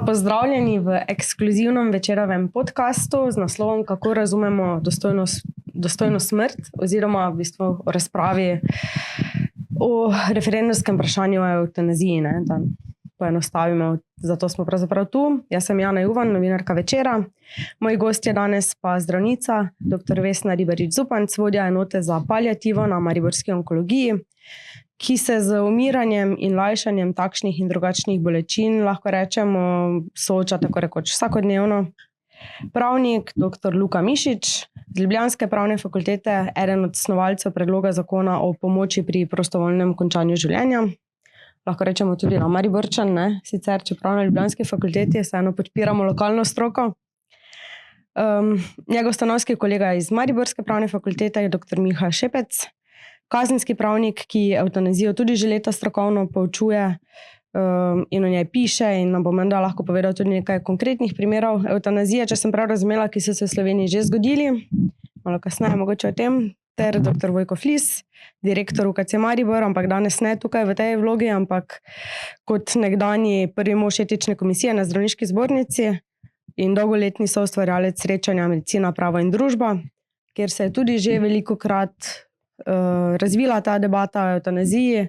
Pozdravljeni v ekskluzivnem večerovem podcastu z naslovom Kako razumemo dostojno smrt oziroma v bistvu o razpravi o referendumskem vprašanju o evtanaziji, da poenostavimo. Zato smo pravzaprav tu. Jaz sem Jana Juvan, novinarka Večera. Moj gost je danes pa zdravnica, dr. Vesna Ribarič-Zupanc, vodja enote za paliativo na mariborski onkologiji, ki se z umiranjem in lajšanjem takšnih in drugačnih bolečin, lahko rečemo, sooča tako rekoč vsakodnevno. Pravnik dr. Luka Mišič z Ljubljanske pravne fakultete, eden od snovalcev predloga zakona o pomoči pri prostovoljnem končanju življenja. Lahko rečemo tudi na Mariborčan, sicer čeprav na Ljubljanski fakulteti vseeno podpiramo lokalno stroko. Njegov stanovski kolega iz Mariborske pravne fakultete je dr. Miha Šepec, kazenski pravnik, ki evtanazijo tudi že leta strokovno poučuje in o njej piše in nam bo menda lahko povedal tudi nekaj konkretnih primerov evtanazije, če sem prav razumela, ki so se v Sloveniji že zgodili. Malo kasneje mogoče o tem. Ter dr. Vojko Flis, direktor UKC Maribor, ampak danes ne tukaj v tej vlogi, ampak kot nekdanji prvi mož etične komisije na zdravniški zbornici in dolgoletni soustvarjalec srečanja Medicina, pravo in družba, kjer se je tudi že velikokrat razvila ta debata o evtanaziji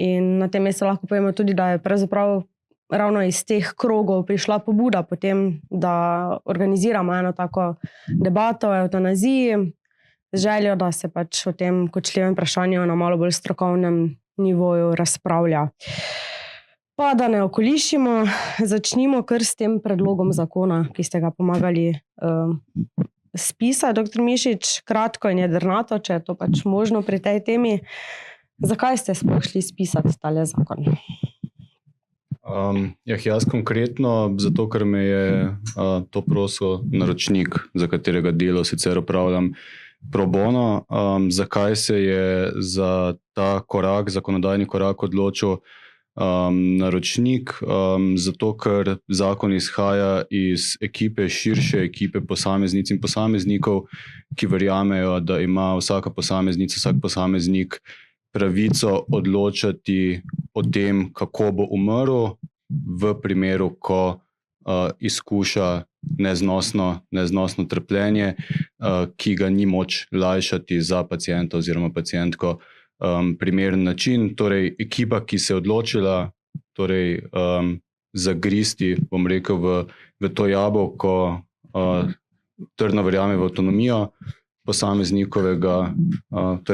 in na tem mestu lahko povemo tudi, da je pravzaprav ravno iz teh krogov prišla pobuda potem, da organiziramo eno tako debato o evtanaziji, z željo, da se pač o tem kočljivem vprašanju na malo bolj strokovnem nivoju razpravlja. Pa da ne okolišimo, začnimo kar s tem predlogom zakona, ki ste ga pomagali spisati, dr. Mišič, kratko in jedrnato, če je to pač možno pri tej temi. Zakaj ste sploh šli spisati tale zakon? Jaz konkretno, zato ker me je to prosil naročnik, za katerega delo sicer opravljam pro bono. Zakaj se je za ta korak, zakonodajni korak odločil naročnik? Zato, ker zakon izhaja iz ekipe, širše ekipe posameznic in posameznikov, ki verjamejo, da ima vsaka posameznica, vsak posameznik pravico odločati o tem, kako bo umrl v primeru, ko izkuša neznosno trpljenje, ki ga ni moč lajšati za pacienta oziroma pacientko primeren način. Torej, ekipa, ki se je odločila zagristi, bom rekel, v to jabolko, trdno verjame v avtonomijo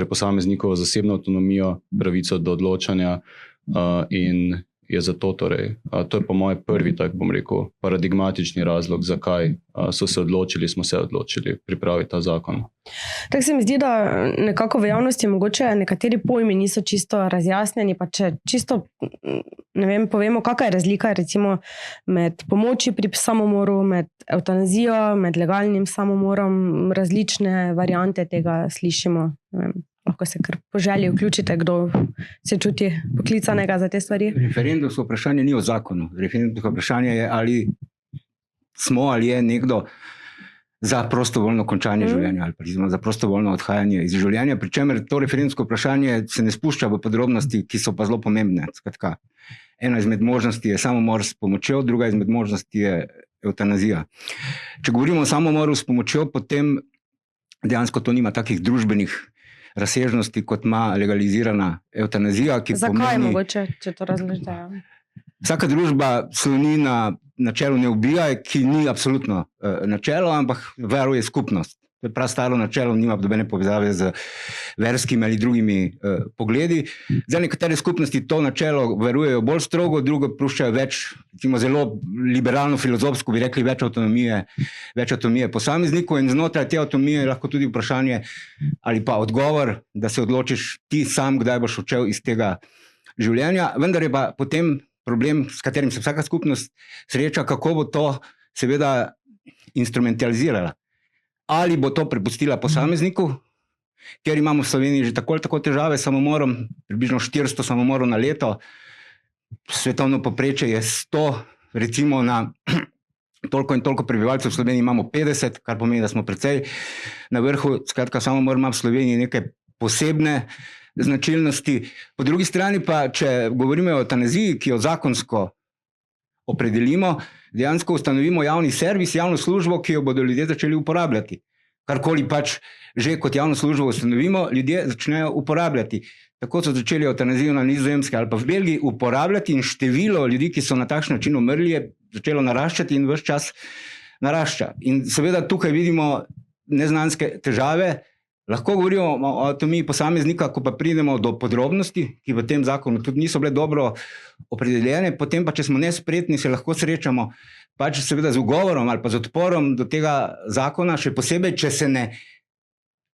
posameznikovo zasebno avtonomijo, pravico do odločanja in je zato to je po moje prvi, tak bom rekel, paradigmatični razlog, zakaj smo se odločili pripraviti ta zakon. Tako se mi zdi, da nekako v javnosti mogoče nekateri pojmi niso čisto razjasnjeni, pa če čisto, povemo, kakšna je razlika recimo med pomoči pri samomoru, med evtanazijo, med legalnim samomorom, različne variante tega slišimo. Lahko se kar po želji vključite, kdo se čuti poklicanega za te stvari. Referendumsko vprašanje ni o zakonu. Referendumsko vprašanje je, ali je nekdo za prostovoljno končanje življenja ali pa za prostovoljno odhajanje iz življenja, pri čemer to referendumsko vprašanje se ne spušča v podrobnosti, ki so pa zelo pomembne. Skratka, ena izmed možnosti je samomor s pomočjo, druga izmed možnosti je evtanazija. Če govorimo o samomoru s pomočjo, potem dejansko to nima takih družbenih razsežnosti, kot ima legalizirana evtanazija. Zakaj mogoče, če to razložite? Vsaka družba sloni na načelu ne ubijaj, ki ni absolutno načelo, ampak varuje skupnost. To je prav staro načelo, nima nobene povezave z verskimi ali drugimi pogledi. Zdaj, nekatere skupnosti to načelo varujejo bolj strogo, drugo puščajo več, recimo zelo liberalno filozofsko bi rekli, več avtonomije posamezniku, in znotraj te avtonomije je lahko tudi vprašanje ali pa odgovor, da se odločiš ti sam, kdaj boš odšel iz tega življenja. Vendar je pa potem problem, s katerim se vsaka skupnost sreča, kako bo to seveda instrumentalizirala. Ali bo to prepustila posamezniku, ker imamo v Sloveniji že tako težave s samomorom, približno 400 samomorov na leto, svetovno povprečje je 100, recimo na toliko in toliko prebivalcev v Sloveniji imamo 50, kar pomeni, da smo precej na vrhu. Skratka, samomor ima v Sloveniji neke posebne značilnosti. Po drugi strani pa, če govorimo o evtanaziji, ki jo zakonsko opredelimo, dejansko ustanovimo javni servis, javno službo, ki jo bodo ljudje začeli uporabljati. Karkoli pač že kot javno službo ustanovimo, ljudje začnejo uporabljati. Tako so začeli evtanazijo na Nizozemskem ali pa v Belgiji uporabljati in število ljudi, ki so na takšen način umrli, je začelo naraščati in ves čas narašča. In seveda tukaj vidimo neznanske težave. Lahko govorimo o anatomiji posameznika, ko pa pridemo do podrobnosti, ki v tem zakonu tudi niso bile dobro opredeljene, potem pa, če smo nespretni, se lahko srečamo pač seveda z ugovorom ali pa z odporom do tega zakona, še posebej, če se ne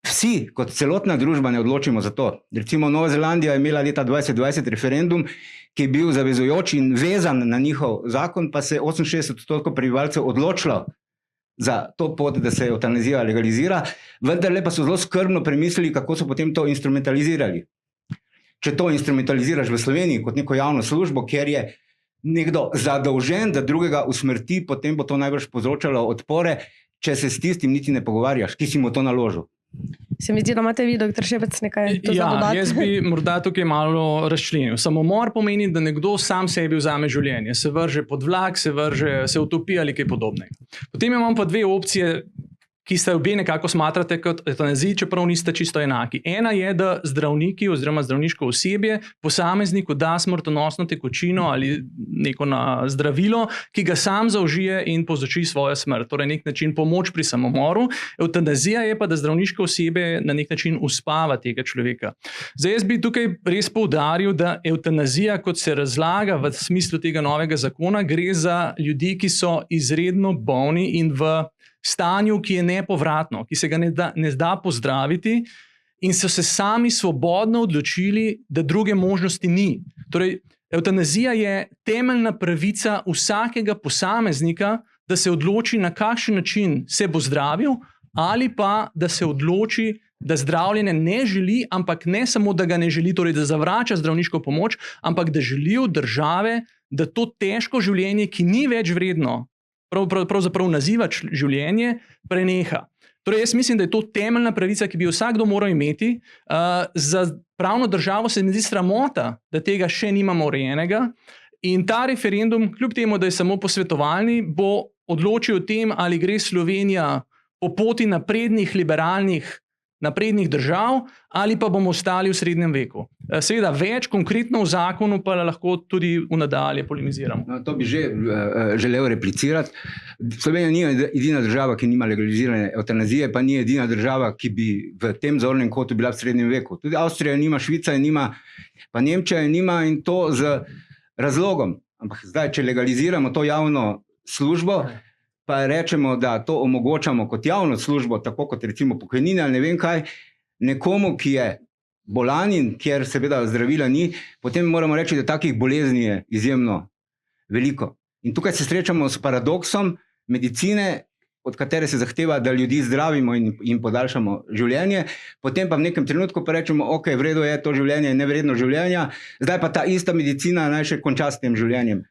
vsi kot celotna družba ne odločimo za to. Recimo Nova Zelandija je imela leta 2020 referendum, ki je bil zavezujoč in vezan na njihov zakon, pa se je 68% prebivalcev odločilo za to pot, da se evtanazija legalizira, vendarle pa so zelo skrbno premislili, kako so potem to instrumentalizirali. Če to instrumentaliziraš v Sloveniji kot neko javno službo, kjer je nekdo zadolžen, da drugega usmrti, potem bo to najbrž povzročalo odpore, če se s tistim niti ne pogovarjaš, ki si mu to naložil. Se mi zdi, da imate vi, dr. Šepec, nekaj to za dodati? Jaz bi morda tukaj malo razčlenil. Samomor pomeni, da nekdo sam sebi vzame življenje, se vrže pod vlak, se utopi ali kaj podobnega. Potem imamo pa dve opcije, ki ste obe nekako smatrate kot evtanaziji, čeprav niste čisto enaki. Ena je, da zdravniki oziroma zdravniško osebje posamezniku da smrtonosno tekočino ali neko zdravilo, ki ga sam zaužije in povzroči svojo smrt. Torej nek način pomoč pri samomoru. Evtanazija je pa, da zdravniško osebje na nek način uspava tega človeka. Zdaj jaz bi tukaj res poudaril, da evtanazija, kot se razlaga v smislu tega novega zakona, gre za ljudi, ki so izredno bolni in v stanju, ki je nepovratno, ki se ga ne da pozdraviti in so se sami svobodno odločili, da druge možnosti ni. Torej, evtanazija je temeljna pravica vsakega posameznika, da se odloči, na kakšen način se bo zdravil, ali pa da se odloči, da zdravljenje ne želi, ampak ne samo, da ga ne želi, torej da zavrača zdravniško pomoč, ampak da želi od države, da to težko življenje, ki ni več vredno, pravzaprav naziva življenje, preneha. Torej, jaz mislim, da je to temeljna pravica, ki bi jo vsakdo moral imeti. Za pravno državo se mi zdi sramota, da tega še nimamo urejenega. In ta referendum, kljub temu, da je samo posvetovalni, bo odločil o tem, ali gre Slovenija po poti naprednih, liberalnih, naprednih držav, ali pa bomo ostali v srednjem veku. Seveda, več konkretno v zakonu pa lahko tudi v nadalje polemiziramo. No, to bi že želel replicirati. Slovenija ni edina država, ki nima legalizirane evtanazije, pa ni edina država, ki bi v tem zornem kotu bila v srednjem veku. Tudi Avstrija nima, Švica nima, pa Nemčija nima, in to z razlogom. Ampak zdaj, če legaliziramo to javno službo, pa rečemo, da to omogočamo kot javno službo, tako kot recimo pokojnine ali ne vem kaj, nekomu, ki je bolan in kjer seveda zdravila ni, potem moramo reči, da takih bolezni je izjemno veliko. In tukaj se srečamo s paradoksom medicine, od katere se zahteva, da ljudi zdravimo in podaljšamo življenje, potem pa v nekem trenutku pa rečemo, ok, vredo je to življenje, nevredno življenja, zdaj pa ta ista medicina naj še konča s tem življenjem.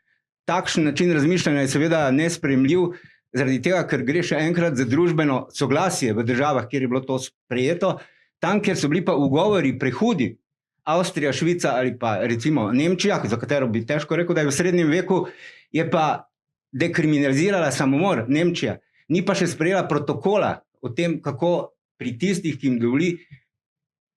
Takšen način razmišljanja je seveda nesprejemljiv, zaradi tega, ker gre še enkrat za družbeno soglasje v državah, kjer je bilo to sprejeto, tam, kjer so bili pa ugovori prehudi, Avstrija, Švica ali pa recimo Nemčija, za katero bi težko rekel, da je v srednjem veku, je pa dekriminalizirala samomor, Nemčija, ni pa še sprejela protokola o tem, kako pri tistih, ki jim dovoli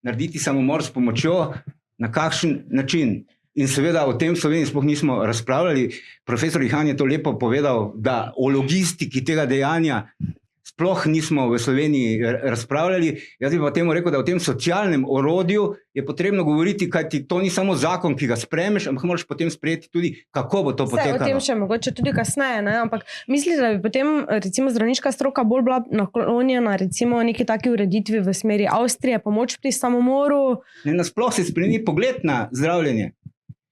narediti samomor s pomočjo, na kakšen način. In seveda o tem v Sloveniji sploh nismo razpravljali. Profesor Ihan je to lepo povedal, da o logistiki tega dejanja sploh nismo v Sloveniji razpravljali. Jaz bi pa temu rekel, da o tem socialnem orodju je potrebno govoriti, kajti to ni samo zakon, ki ga sprejmeš, ampak moraš potem sprejeti tudi, kako bo to potekalo. O tem še mogoče tudi kasneje, ne? Ampak mislite, da bi potem recimo zdravniška stroka bolj bila naklonjena recimo neki taki ureditvi v smeri Avstrije, pomoč pri samomoru? Ne, nasploh se spremeni pogled na zdravljenje.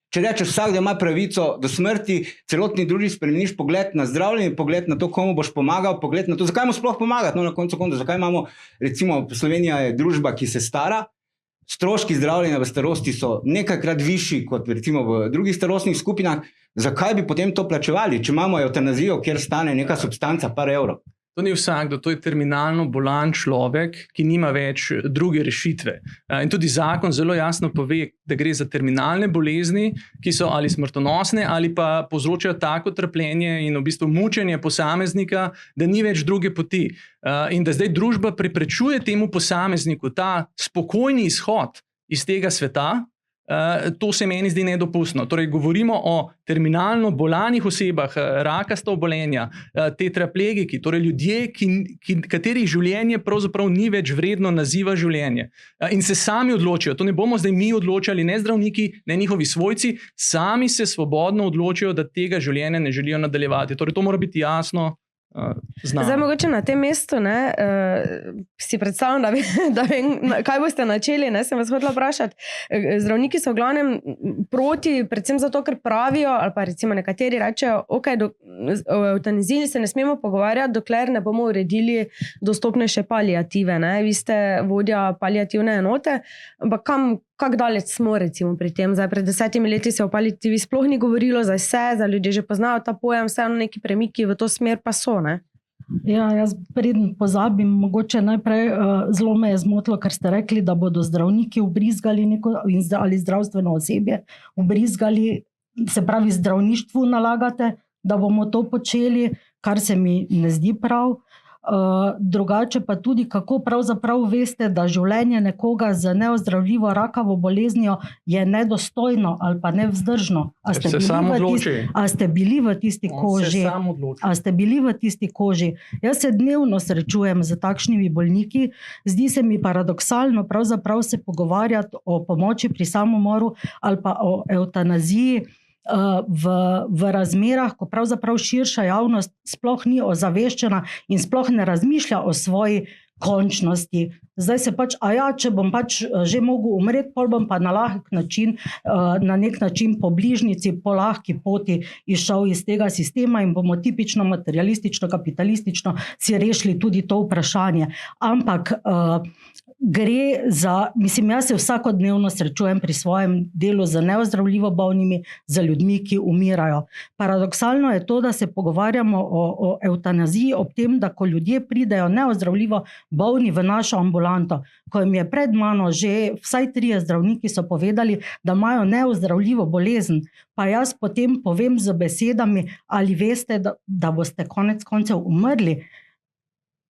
Če rečeš, vsak, da ima pravico do smrti, celotni družbi spremeniš pogled na zdravljenje, pogled na to, komu boš pomagal, pogled na to, zakaj mu sploh pomagati. No, na koncu konca, zakaj imamo, recimo, Slovenija je družba, ki se stara, stroški zdravljenja v starosti so nekajkrat višji kot recimo v drugih starostnih skupinah, zakaj bi potem to plačevali, če imamo evtanazijo, kjer stane neka substanca par evrov? To ni vsakdo, to je terminalno bolan človek, ki nima več druge rešitve. In tudi zakon zelo jasno pove, da gre za terminalne bolezni, ki so ali smrtonosne ali pa povzročajo tako trpljenje in v bistvu mučenje posameznika, da ni več druge poti. In da zdaj družba preprečuje temu posamezniku ta spokojni izhod iz tega sveta, to se meni zdi nedopustno. Torej, govorimo o terminalno bolanih osebah, rakasta obolenja, tetraplegiki, torej ljudje, katerih življenje pravzaprav ni več vredno naziva življenje. In se sami odločijo, to ne bomo zdaj mi odločali, ne zdravniki, ne njihovi svojci, sami se svobodno odločijo, da tega življenja ne želijo nadaljevati. Torej, to mora biti jasno. Zdaj, mogoče na tem mestu si predstavljam, da vem, kaj boste načeli, sem vas hotela vprašati. Zdravniki so v glavnem proti, predvsem zato, ker pravijo, ali pa recimo nekateri rečejo, o evtanaziji se ne smemo pogovarjati, dokler ne bomo uredili dostopnejše paliative. Vi ste vodja paliativne enote, ampak kako daleč smo recimo pri tem? Zdaj, pred 10 leti se o paliativi sploh ni govorilo, zdaj ljudje že poznajo ta pojem, vseeno neki premiki v to smer pa so, ne? Ja, jaz preden pozabim, mogoče najprej zelo me je zmotilo, ker ste rekli, da bodo zdravniki ubrizgali ali zdravstveno osebje ubrizgali, se pravi zdravništvu nalagate, da bomo to počeli, kar se mi ne zdi prav. Drugače pa tudi, kako pravzaprav veste, da življenje nekoga z neozdravljivo rakavo boleznijo je nedostojno ali pa nevzdržno. A ste bili v tisti koži? A ste bili v tisti koži? Jaz se dnevno srečujem z takšnimi bolniki, zdi se mi paradoksalno pravzaprav se pogovarjati o pomoči pri samomoru ali pa o evtanaziji v razmerah, ko pravzaprav širša javnost sploh ni ozaveščena in sploh ne razmišlja o svoji končnosti. Zdaj se če bom že mogel umreti, pol bom pa na lahek način, na nek način po bližnici, po lahki poti izšel iz tega sistema in bomo tipično materialistično, kapitalistično si rešili tudi to vprašanje. Ampak gre za, jaz se vsakodnevno srečujem pri svojem delu z neozdravljivo bolnimi, z ljudmi, ki umirajo. Paradoksalno je to, da se pogovarjamo o evtanaziji ob tem, da ko ljudje pridejo neozdravljivo bolni v našo ambulanto, ko jim je pred mano že vsaj 3 zdravniki so povedali, da imajo neozdravljivo bolezen, pa jaz potem povem z besedami, ali veste, da boste konec koncev umrli.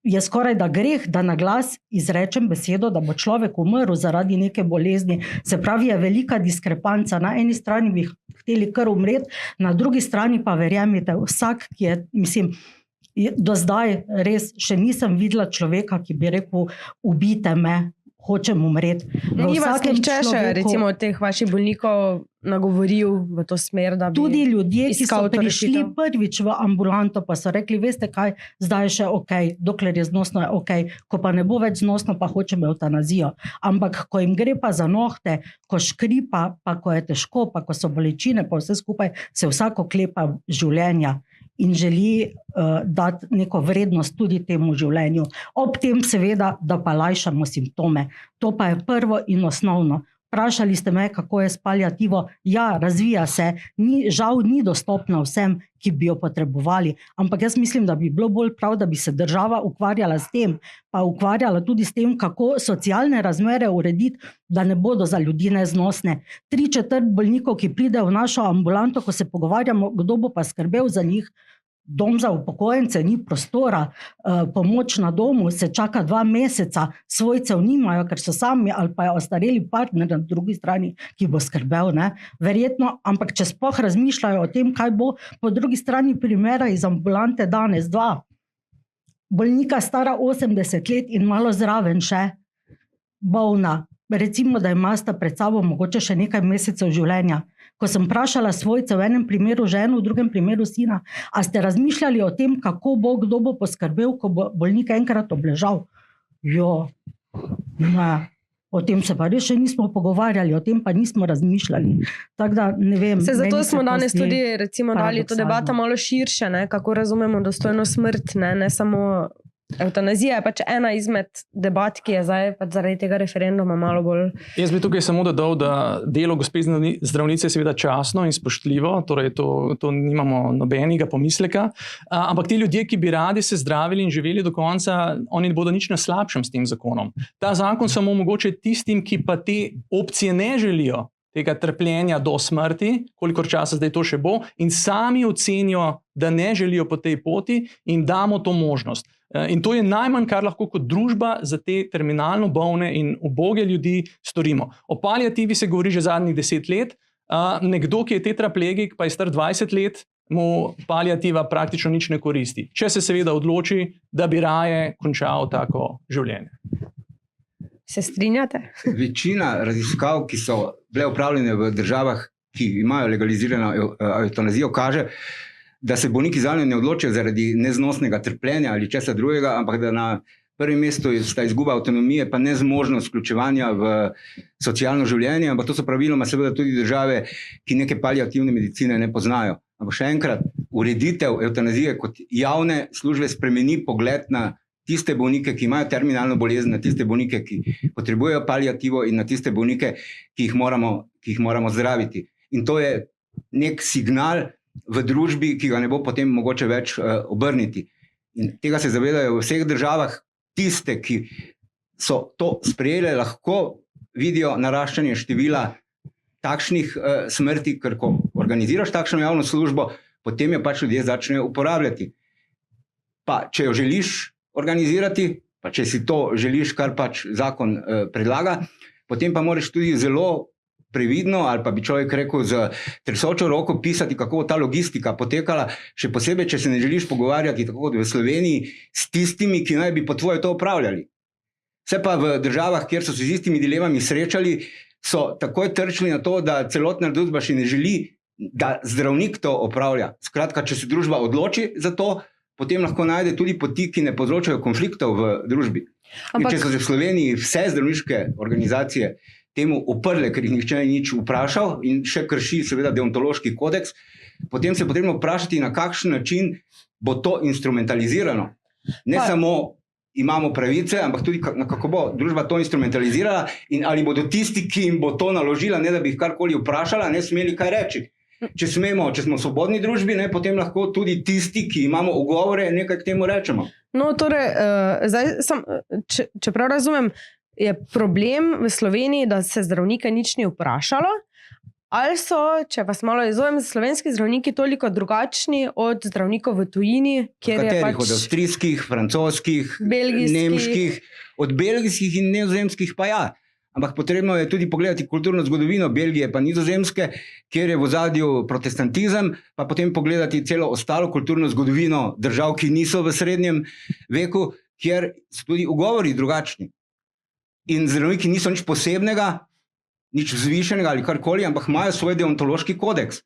Je skoraj da greh, da na glas izrečem besedo, da bo človek umrl zaradi neke bolezni. Se pravi, je velika diskrepanca. Na eni strani bi hteli kar umreti, na drugi strani pa verjemite, vsak, ki je, do zdaj res še nisem videla človeka, ki bi rekel, ubijte me, hočem umreti. Ni vas nihče še, recimo, od teh vaših bolnikov nagovoril v to smer, da bi tudi ljudje, ki so iskal to prišli rešitev? prvič v ambulanto, pa so rekli, veste kaj, zdaj je še okej, dokler je znosno, je okej, ko pa ne bo več znosno, pa hočem evtanazijo. Ampak ko jim gre pa za nohte, ko škripa, pa ko je težko, pa ko so bolečine, pa vse skupaj, se vsako klepa življenja in želi dati neko vrednost tudi temu življenju. Ob tem seveda, da pa lajšamo simptome. To pa je prvo in osnovno. Vprašali ste me, kako je s paliativo. Ja, razvija se, žal ni dostopna vsem, ki bi jo potrebovali, ampak jaz mislim, da bi bilo bolj prav, da bi se država ukvarjala s tem, pa ukvarjala tudi s tem, kako socialne razmere urediti, da ne bodo za ljudi neznosne. 3/4 bolnikov, ki pridejo v našo ambulanto, ko se pogovarjamo, kdo bo pa skrbel za njih, dom za upokojence, ni prostora, pomoč na domu se čaka 2 meseca, svojcev nimajo, ker so sami ali pa je ostareli partner na drugi strani, ki bo skrbel, ne? Verjetno, ampak če sploh razmišljajo o tem, kaj bo, po drugi strani primera iz ambulante danes 2. Bolnika stara 80 let in malo zraven še bolna. Recimo, da imata pred sabo mogoče še nekaj mesecev življenja. Ko sem vprašala svojce, v enem primeru ženo, v drugem primeru sina, a ste razmišljali o tem, kako bo, kdo bo poskrbel, ko bo bolnik enkrat obležal? Jo, ne. O tem se pa res še nismo pogovarjali, o tem pa nismo razmišljali. Tako da, ne vem. Zato smo danes tudi, recimo, dali to debato malo širše, ne? Kako razumemo dostojno smrt, ne samo Evtanazija je pač ena izmed debat, ki je zdaj pač zaradi tega referenduma malo bolj. Jaz bi tukaj samo dodal, da delo gospe zdravnice je seveda častno in spoštljivo, torej to nimamo nobenega pomisleka, ampak ti ljudje, ki bi radi se zdravili in živeli do konca, oni ne bodo nič na slabšem s tem zakonom. Ta zakon samo omogoča tistim, ki pa te opcije ne želijo, tega trpljenja do smrti, kolikor časa zdaj to še bo, in sami ocenijo, da ne želijo po tej poti, in damo to možnost. In to je najmanj, kar lahko kot družba za te terminalno bolne in uboge ljudi storimo. O paliativi se govori že zadnjih 10 let. Nekdo, ki je tetraplegik, pa je star 20 let, mu paliativa praktično nič ne koristi. Če se seveda odloči, da bi raje končal tako življenje. Se strinjate? Večina raziskav, ki so bile opravljene v državah, ki imajo legalizirano evtanazijo, kaže, da se bolniki zanjo ne odločijo zaradi neznosnega trpljenja ali česa drugega, ampak da na prvem mestu sta izguba avtonomije, pa nezmožnost vključevanja v socialno življenje, ampak to so praviloma seveda tudi države, ki neke paliativne medicine ne poznajo. Ampak še enkrat, ureditev evtanazije kot javne službe spremeni pogled na tiste bolnike, ki imajo terminalno bolezen, na tiste bolnike, ki potrebujejo paliativo, in na tiste bolnike, ki jih moramo zdraviti. In to je nek signal v družbi, ki ga ne bo potem mogoče več obrniti. In tega se zavedajo v vseh državah. Tiste, ki so to sprejele, lahko vidijo naraščanje števila takšnih smrti, ker ko organiziraš takšno javno službo, potem jo pač ljudje začnejo uporabljati. Pa če jo želiš organizirati, pa če si to želiš, kar pač zakon predlaga, potem pa moraš tudi zelo previdno, ali pa bi človek rekel z tresočo roko, pisati, kako bo ta logistika potekala, še posebej, če se ne želiš pogovarjati tako kot v Sloveniji s tistimi, ki naj bi po tvoje to upravljali. Vse pa v državah, kjer so se z istimi dilemami srečali, so takoj trčili na to, da celotna družba še ne želi, da zdravnik to opravlja. Skratka, če se družba odloči za to, potem lahko najde tudi poti, ki ne povzročajo konfliktov v družbi. Ampak če so se v Sloveniji vse zdravniške organizacije temu uprle, ker jih nihče ni nič vprašal in še krši seveda deontološki kodeks, potem se je potrebno vprašati, na kakšen način bo to instrumentalizirano. Ne samo imamo pravice, ampak tudi kako bo družba to instrumentalizirala in ali bodo tisti, ki jim bo to naložila, ne da bi jih karkoli vprašala, ne smeli kaj reči. Če smo v svobodni družbi, ne, potem lahko tudi tisti, ki imamo ugovore, nekaj k temu rečemo. No, torej, zdaj če prav razumem, je problem v Sloveniji, da se zdravnike nič ni vprašalo, ali so, če vas malo izvojim, slovenski zdravniki toliko drugačni od zdravnikov v tujini, kjer je pač... Od avstrijskih, francoskih, belgijskih, nemških, od belgijskih in nizozemskih pa ja. Ampak potrebno je tudi pogledati kulturno zgodovino Belgije pa Nizozemske, kjer je v ozadju protestantizem, pa potem pogledati celo ostalo kulturno zgodovino držav, ki niso v srednjem veku, kjer so tudi ugovori drugačni. In zdravniki niso nič posebnega, nič vzvišenega ali karkoli, ampak imajo svoj deontološki kodeks.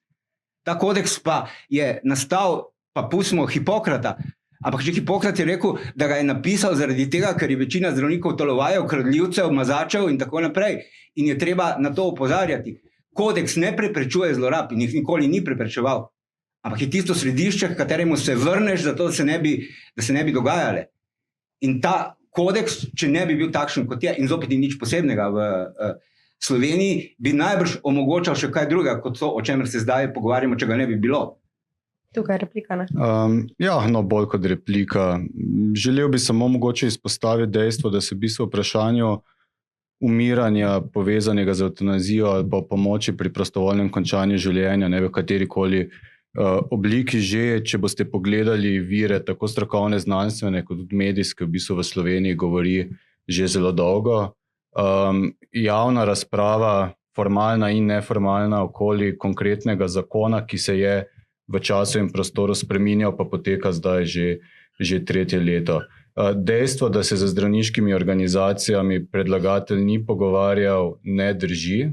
Ta kodeks pa je nastal, pa pustimo Hipokrata, ampak že Hipokrat je rekel, da ga je napisal zaradi tega, ker je večina zdravnikov tolovajev, kradljivcev, mazačev in tako naprej. In je treba na to opozarjati. Kodeks ne preprečuje zlorab in jih nikoli ni preprečeval, ampak je tisto središče, k kateremu se vrneš, zato da se ne bi dogajale. In ta kodeks, če ne bi bil takšen kot je, in zopet ni nič posebnega v Sloveniji, bi najbrž omogočal še kaj drugega, kot to, o čemer se zdaj pogovarjamo, če ga ne bi bilo. Tukaj je replika, ne? Bolj kot replika. Želel bi samo mogoče izpostaviti dejstvo, da se v bistvu vprašanju umiranja povezanega z evtanazijo ali pa pomoči pri prostovoljnem končanju življenja, ne v katerikoli obliki že, če boste pogledali vire, tako strokovne, znanstvene, kot tudi medijske, v bistvu v Sloveniji govori že zelo dolgo. Javna razprava, formalna in neformalna, okoli konkretnega zakona, ki se je v času in prostoru spreminjal, pa poteka zdaj že 3. leto. Dejstvo, da se z zdravniškimi organizacijami predlagatelj ni pogovarjal, ne drži.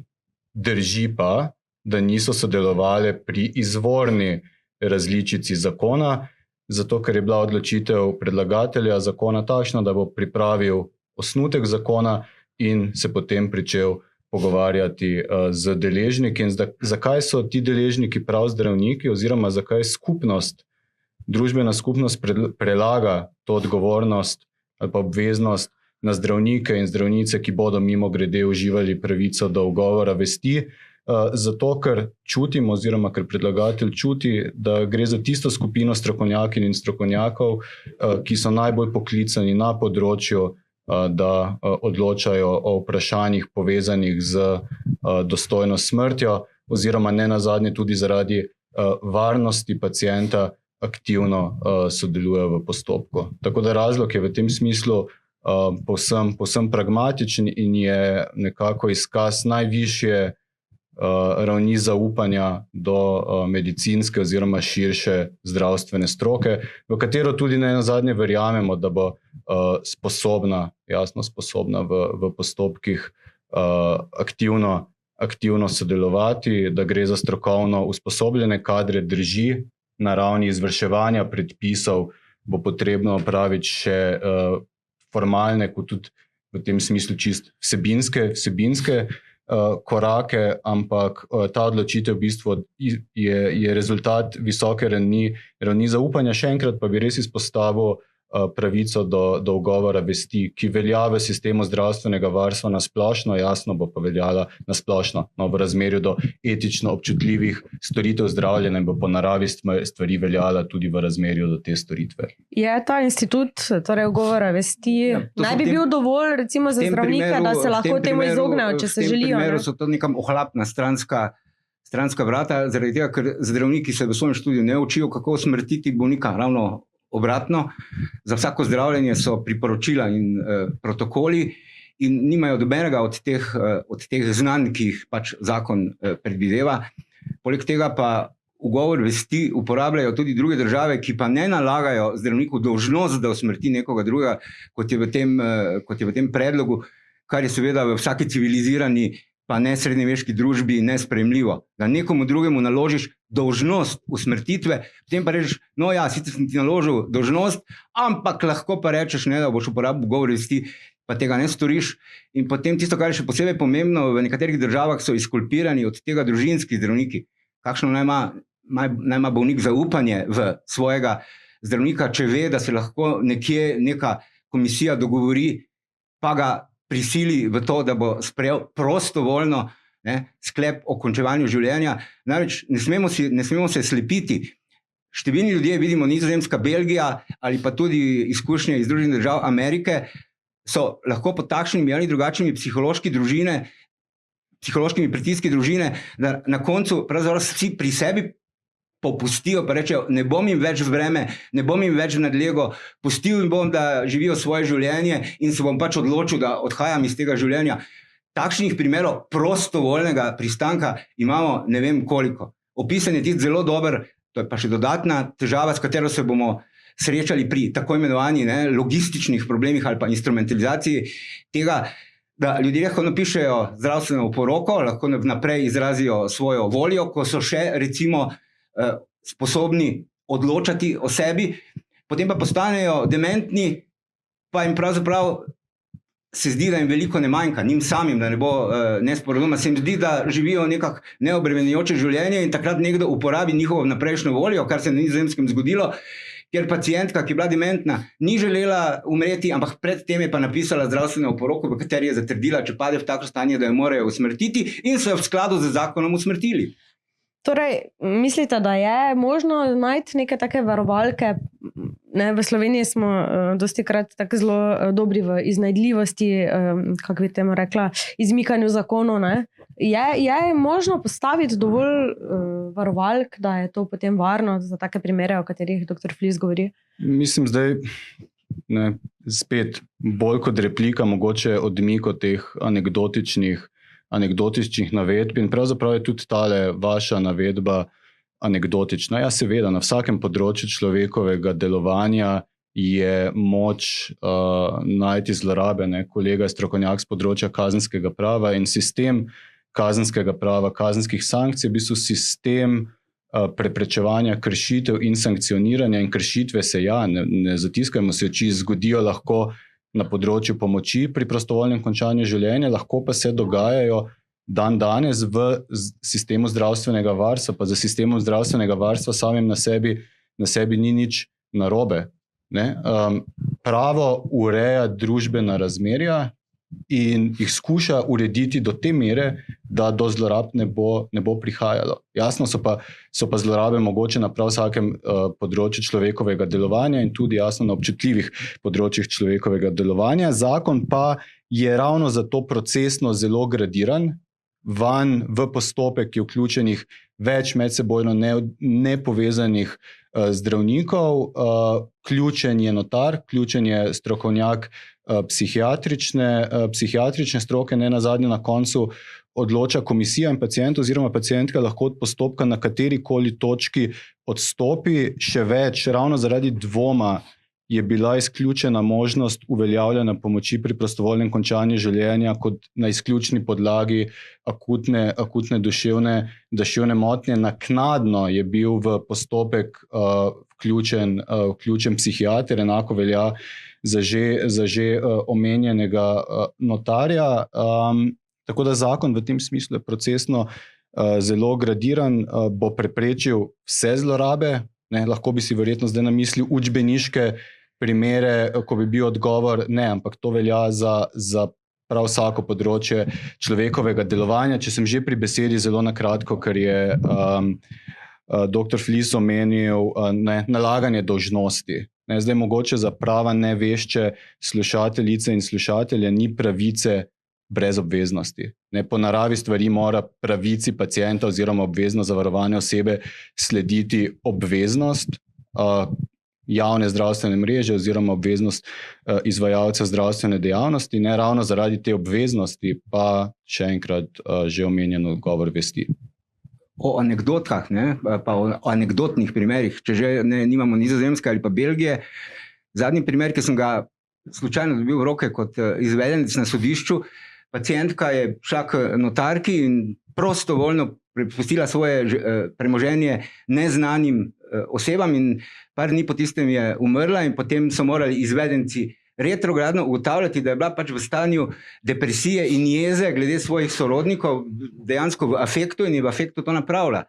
Drži pa, da niso sodelovali pri izvorni različici zakona, zato ker je bila odločitev predlagatelja zakona takšna, da bo pripravil osnutek zakona in se potem pričel pogovarjati z deležniki. In zakaj so ti deležniki prav zdravniki oziroma zakaj skupnost družbena skupnost prelaga to odgovornost ali pa obveznost na zdravnike in zdravnice, ki bodo mimogrede uživali pravico do ugovora vesti, zato ker čutimo oziroma ker predlagatelj čuti, da gre za tisto skupino strokovnjakinj in strokovnjakov, ki so najbolj poklicani na področju, da odločajo o vprašanjih povezanih z dostojno smrtjo oziroma ne nazadnje tudi zaradi varnosti pacienta aktivno sodelujejo v postopku. Tako da razlog je v tem smislu povsem pragmatičen in je nekako izkaz najvišje ravni zaupanja do medicinske oziroma širše zdravstvene stroke, v katero tudi ne nazadnje verjamemo, da bo jasno sposobna v postopkih aktivno sodelovati, da gre za strokovno usposobljene kadre, drži na ravni izvrševanja predpisov, bo potrebno opraviti še formalne, kot tudi v tem smislu čist vsebinske korake, ampak ta odločitev v bistvu je rezultat visoke ravni zaupanja. Še enkrat pa bi res izpostavil pravico do ugovora vesti, ki velja v sistemu zdravstvenega varstva na splošno, jasno bo pa veljala na splošno, v razmerju do etično občutljivih storitev zdravljenja in bo po naravi stvari veljala tudi v razmerju do te storitve. Je ta institut, torej ugovora vesti, naj bi bil dovolj recimo za zdravnike, da se lahko temu izognejo, če se želijo? V tem primeru so to nekam ohlapna stranska vrata, zaradi tega, ker zdravniki se v svojem študiju ne učijo, kako usmrtiti bolnika, ravno obratno. Za vsako zdravljenje so priporočila in protokoli in nimajo dobenega od teh znanj, ki jih pač zakon predvideva. Poleg tega pa ugovor vesti uporabljajo tudi druge države, ki pa ne nalagajo zdravniku dolžnost, da usmrti nekoga drugega, kot je v tem predlogu, kar je seveda v vsaki civilizirani pa ne srednjeveški družbi nesprejemljivo. Da nekomu drugemu naložiš dolžnost usmrtitve, potem pa rečeš, no ja, sicer sem ti naložil dolžnost, ampak lahko pa rečeš, ne, da boš uporabil ugovor vesti, pa tega ne storiš. In potem tisto, kar je še posebej pomembno, v nekaterih državah so izkulpirani od tega družinski zdravniki. Kakšno naj ima bolnik zaupanje v svojega zdravnika, če ve, da se lahko nekje neka komisija dogovori, pa ga prisili v to, da bo sprejel prostovoljno sklep o končevanju življenja. Namreč ne smemo se slepiti. Številni ljudje, vidimo Nizozemska, Belgija ali pa tudi izkušnje iz Združenih držav Amerike, so lahko pod takšnimi ali drugačnimi psihološkimi pritiski družine, da na koncu pravzaprav vsi pri sebi popustijo, pa rečejo, ne bom jim več v breme, ne bom jim več v nadlego, pustil jim bom, da živijo svoje življenje in se bom pač odločil, da odhajam iz tega življenja. Takšnih primerov prostovoljnega pristanka imamo ne vem koliko. Opisan je tisti zelo dober, to je pa še dodatna težava, s katero se bomo srečali pri tako imenovani logističnih problemih ali pa instrumentalizaciji tega, da ljudje lahko napišejo zdravstveno oporoko, lahko naprej izrazijo svojo voljo, ko so še recimo sposobni odločati o sebi, potem pa postanejo dementni, pa jim pravzaprav se zdi, da jim veliko ne manjka, njim samim, da ne bo nesporazuma, se jim zdi, da živijo nekako neobremenjujoče življenje in takrat nekdo uporabi njihovo vnaprejšnjo voljo, kar se je na Nizozemskem zgodilo, ker pacientka, ki je bila dementna, ni želela umreti, ampak predtem je pa napisala zdravstveno oporoko, v kateri je zatrdila, če pade v tako stanje, da jo morajo usmrtiti, in so jo v skladu z zakonom usmrtili. Torej, mislite, da je možno najti neke take varovalke? V Sloveniji smo dostikrat tako zelo dobri v iznajdljivosti, kako bi temu rekla, izmikanju zakonov. Je možno postaviti dovolj varovalk, da je to potem varno za take primere, o katerih dr. Flis govori? Mislim, zdaj spet bolj kot replika, mogoče odmik od teh anekdotičnih navedb in pravzaprav je tudi tale vaša navedba anekdotična. Ja, seveda, na vsakem področju človekovega delovanja je moč najti zlorabe. Kolega je strokovnjak z področja kazenskega prava in sistem kazenskega prava, kazenskih sankcij, v bistvu sistem preprečevanja kršitev in sankcioniranja, in kršitve se ne zatiskajmo se oči, zgodijo lahko na področju pomoči pri prostovoljnem končanju življenja, lahko pa se dogajajo danes v sistemu zdravstvenega varstva, pa za sistemom zdravstvenega varstva samim na sebi na sebi ni nič narobe. Ne? Pravo ureja družbena razmerja in jih skuša urediti do te mere, da do zlorab ne bo prihajalo. Jasno so pa zlorabe mogoče na prav vsakem področju človekovega delovanja in tudi jasno na občutljivih področjih človekovega delovanja. Zakon pa je ravno zato procesno zelo gradiran, vanj v postopek je vključenih več medsebojno nepovezanih zdravnikov, ključen je notar, ključen je strokovnjak psihiatrične stroke, ne nazadnje na koncu odloča komisija in pacient oziroma pacientka lahko od postopka na katerikoli točki odstopi. Še več, ravno zaradi dvoma je bila izključena možnost uveljavljanja pomoči pri prostovoljnem končanju življenja kot na izključni podlagi akutne duševne motnje. Naknadno je bil v postopek vključen psihiater, enako velja za že omenjenega notarja. Tako da zakon v tem smislu je procesno zelo gradiran, bo preprečil vse zlorabe. Ne, lahko bi si verjetno zdaj namislil učbeniške primere, ko bi bil odgovor ne, ampak to velja za prav vsako področje človekovega delovanja. Če sem že pri besedi, zelo na kratko, ker je dr. Flis omenil nalaganje dolžnosti. Ne, zdaj mogoče za prava nevešče slušateljice in slušatelje ni pravice brez obveznosti. Ne, po naravi stvari mora pravici pacienta oziroma obvezno zavarovane osebe slediti obveznost javne zdravstvene mreže oziroma obveznost izvajalca zdravstvene dejavnosti. Ne, ravno zaradi te obveznosti pa še enkrat že omenjen odgovor vesti. O anekdotah, ne, pa o anekdotnih primerih, če že nimamo Nizozemske ali pa Belgije. Zadnji primer, ki sem ga slučajno dobil v roke kot izvedenec na sodišču, pacientka je šla k notarki in prostovoljno prepustila svoje premoženje neznanim osebam in par dni po tistem je umrla in potem so morali izvedenci retrogradno ugotavljati, da je bila pač v stanju depresije in jeze glede svojih sorodnikov, dejansko v afektu in je v afektu to napravila.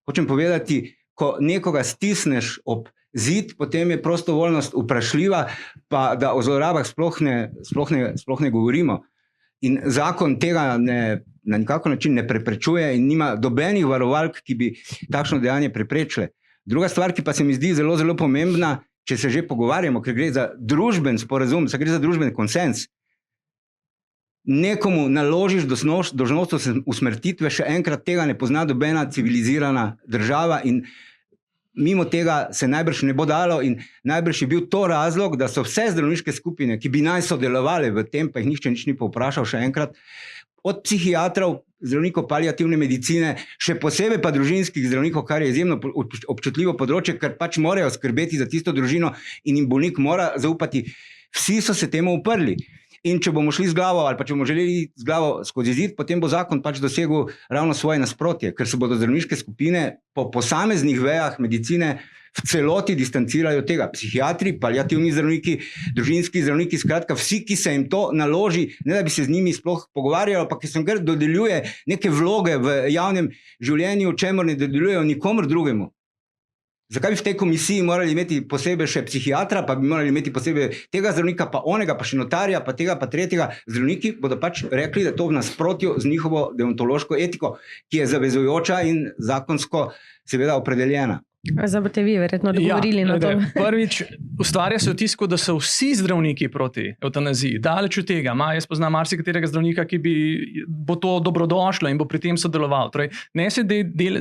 Hočem povedati, ko nekoga stisneš ob zid, potem je prostovoljnost vprašljiva, pa da o zlorabah sploh ne govorimo. In zakon tega na nikakor način ne preprečuje in nima dobenih varovalk, ki bi takšno dejanje preprečile. Druga stvar, ki pa se mi zdi zelo, zelo pomembna, če se že pogovarjamo, ker gre za družben sporazum, gre za družben konsens. Nekomu naložiš dolžnost usmrtitve, še enkrat tega ne pozna dobena civilizirana država in mimo tega se najbrž ne bo dalo in najbrž je bil to razlog, da so vse zdravniške skupine, ki bi naj sodelovali v tem, pa jih nihče nič ni povprašal še enkrat, od psihiatrov, zdravnikov paliativne medicine, še posebej pa družinskih zdravnikov, kar je izjemno občutljivo področje, ker pač morajo skrbeti za tisto družino in jim bolnik mora zaupati. Vsi so se temu uprli. In če bomo šli z glavo ali pa če bomo želeli z glavo skozi zid, potem bo zakon pač dosegel ravno svoje nasprotje, ker se bodo zdravniške skupine po posameznih vejah medicine v celoti distancirali od tega. Psihiatri, paliativni zdravniki, družinski zdravniki, skratka vsi, ki se jim to naloži, ne da bi se z njimi sploh pogovarjali, pa ki se jim dodeljuje neke vloge v javnem življenju, čemur ne dodeljujejo nikomur drugemu. Zakaj bi v tej komisiji morali imeti posebej še psihiatra, pa bi morali imeti posebej tega zdravnika, pa onega, pa še notarja, pa tega, pa tretjega. Zdravniki bodo pač rekli, da to v nasprotju z njihovo deontološko etiko, ki je zavezujoča in zakonsko seveda opredeljena. Zdaj boste vi verjetno odgovorili na to. Prvič, ustvarja se vtis, da so vsi zdravniki proti evtanaziji. Daleč od tega. Jaz poznam marsikaterega zdravnika, ki bo to dobrodošlo in bo pri tem sodeloval. Torej, ne se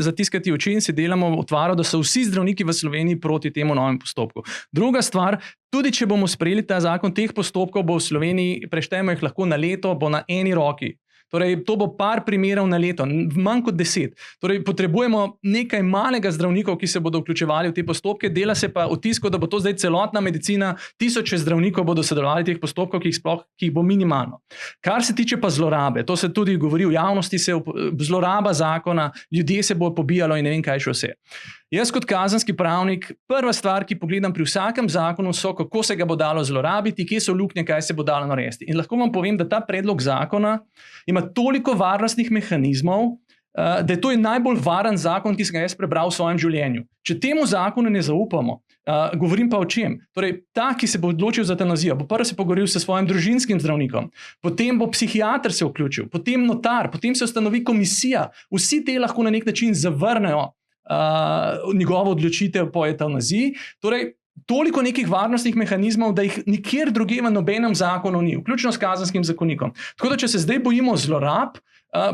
zatiskati oči in se delamo utvaro, da so vsi zdravniki v Sloveniji proti temu novemu postopku. Druga stvar, tudi če bomo sprejeli ta zakon, teh postopkov bo v Sloveniji, preštejemo jih lahko na leto, bo na eni roki. Torej, to bo par primerov na leto, manj kot 10. Torej, potrebujemo nekaj malega zdravnikov, ki se bodo vključevali v te postopke, dela se pa vtis, da bo to zdaj celotna medicina, tisoče zdravnikov bodo sodelovali v teh postopkov, ki jih bo minimalno. Kar se tiče pa zlorabe, to se tudi govori v javnosti, zloraba zakona, ljudje se bo pobijalo in ne vem kaj še vse. Jaz kot kazenski pravnik, prva stvar, ki pogledam pri vsakem zakonu, so, kako se ga bo dalo zlorabiti, kje so luknje, kaj se bo dalo narediti. In lahko vam povem, da ta predlog zakona ima toliko varnostnih mehanizmov, da je to najbolj varen zakon, ki sem ga jaz prebral v svojem življenju. Če temu zakonu ne zaupamo, govorim pa o čem? Torej, ta, ki se bo odločil za evtanazijo, bo prvo se pogovoril s svojim družinskim zdravnikom, potem bo psihiater se vključil, potem notar, potem se ustanovi komisija. Vsi te lahko na nek način zavrnejo njegovo odločitev po evtanaziji. Torej, toliko nekih varnostnih mehanizmov, da jih nikjer drugje v nobenem zakonu ni, vključno s kazenskim zakonikom. Tako da, če se zdaj bojimo zlorab,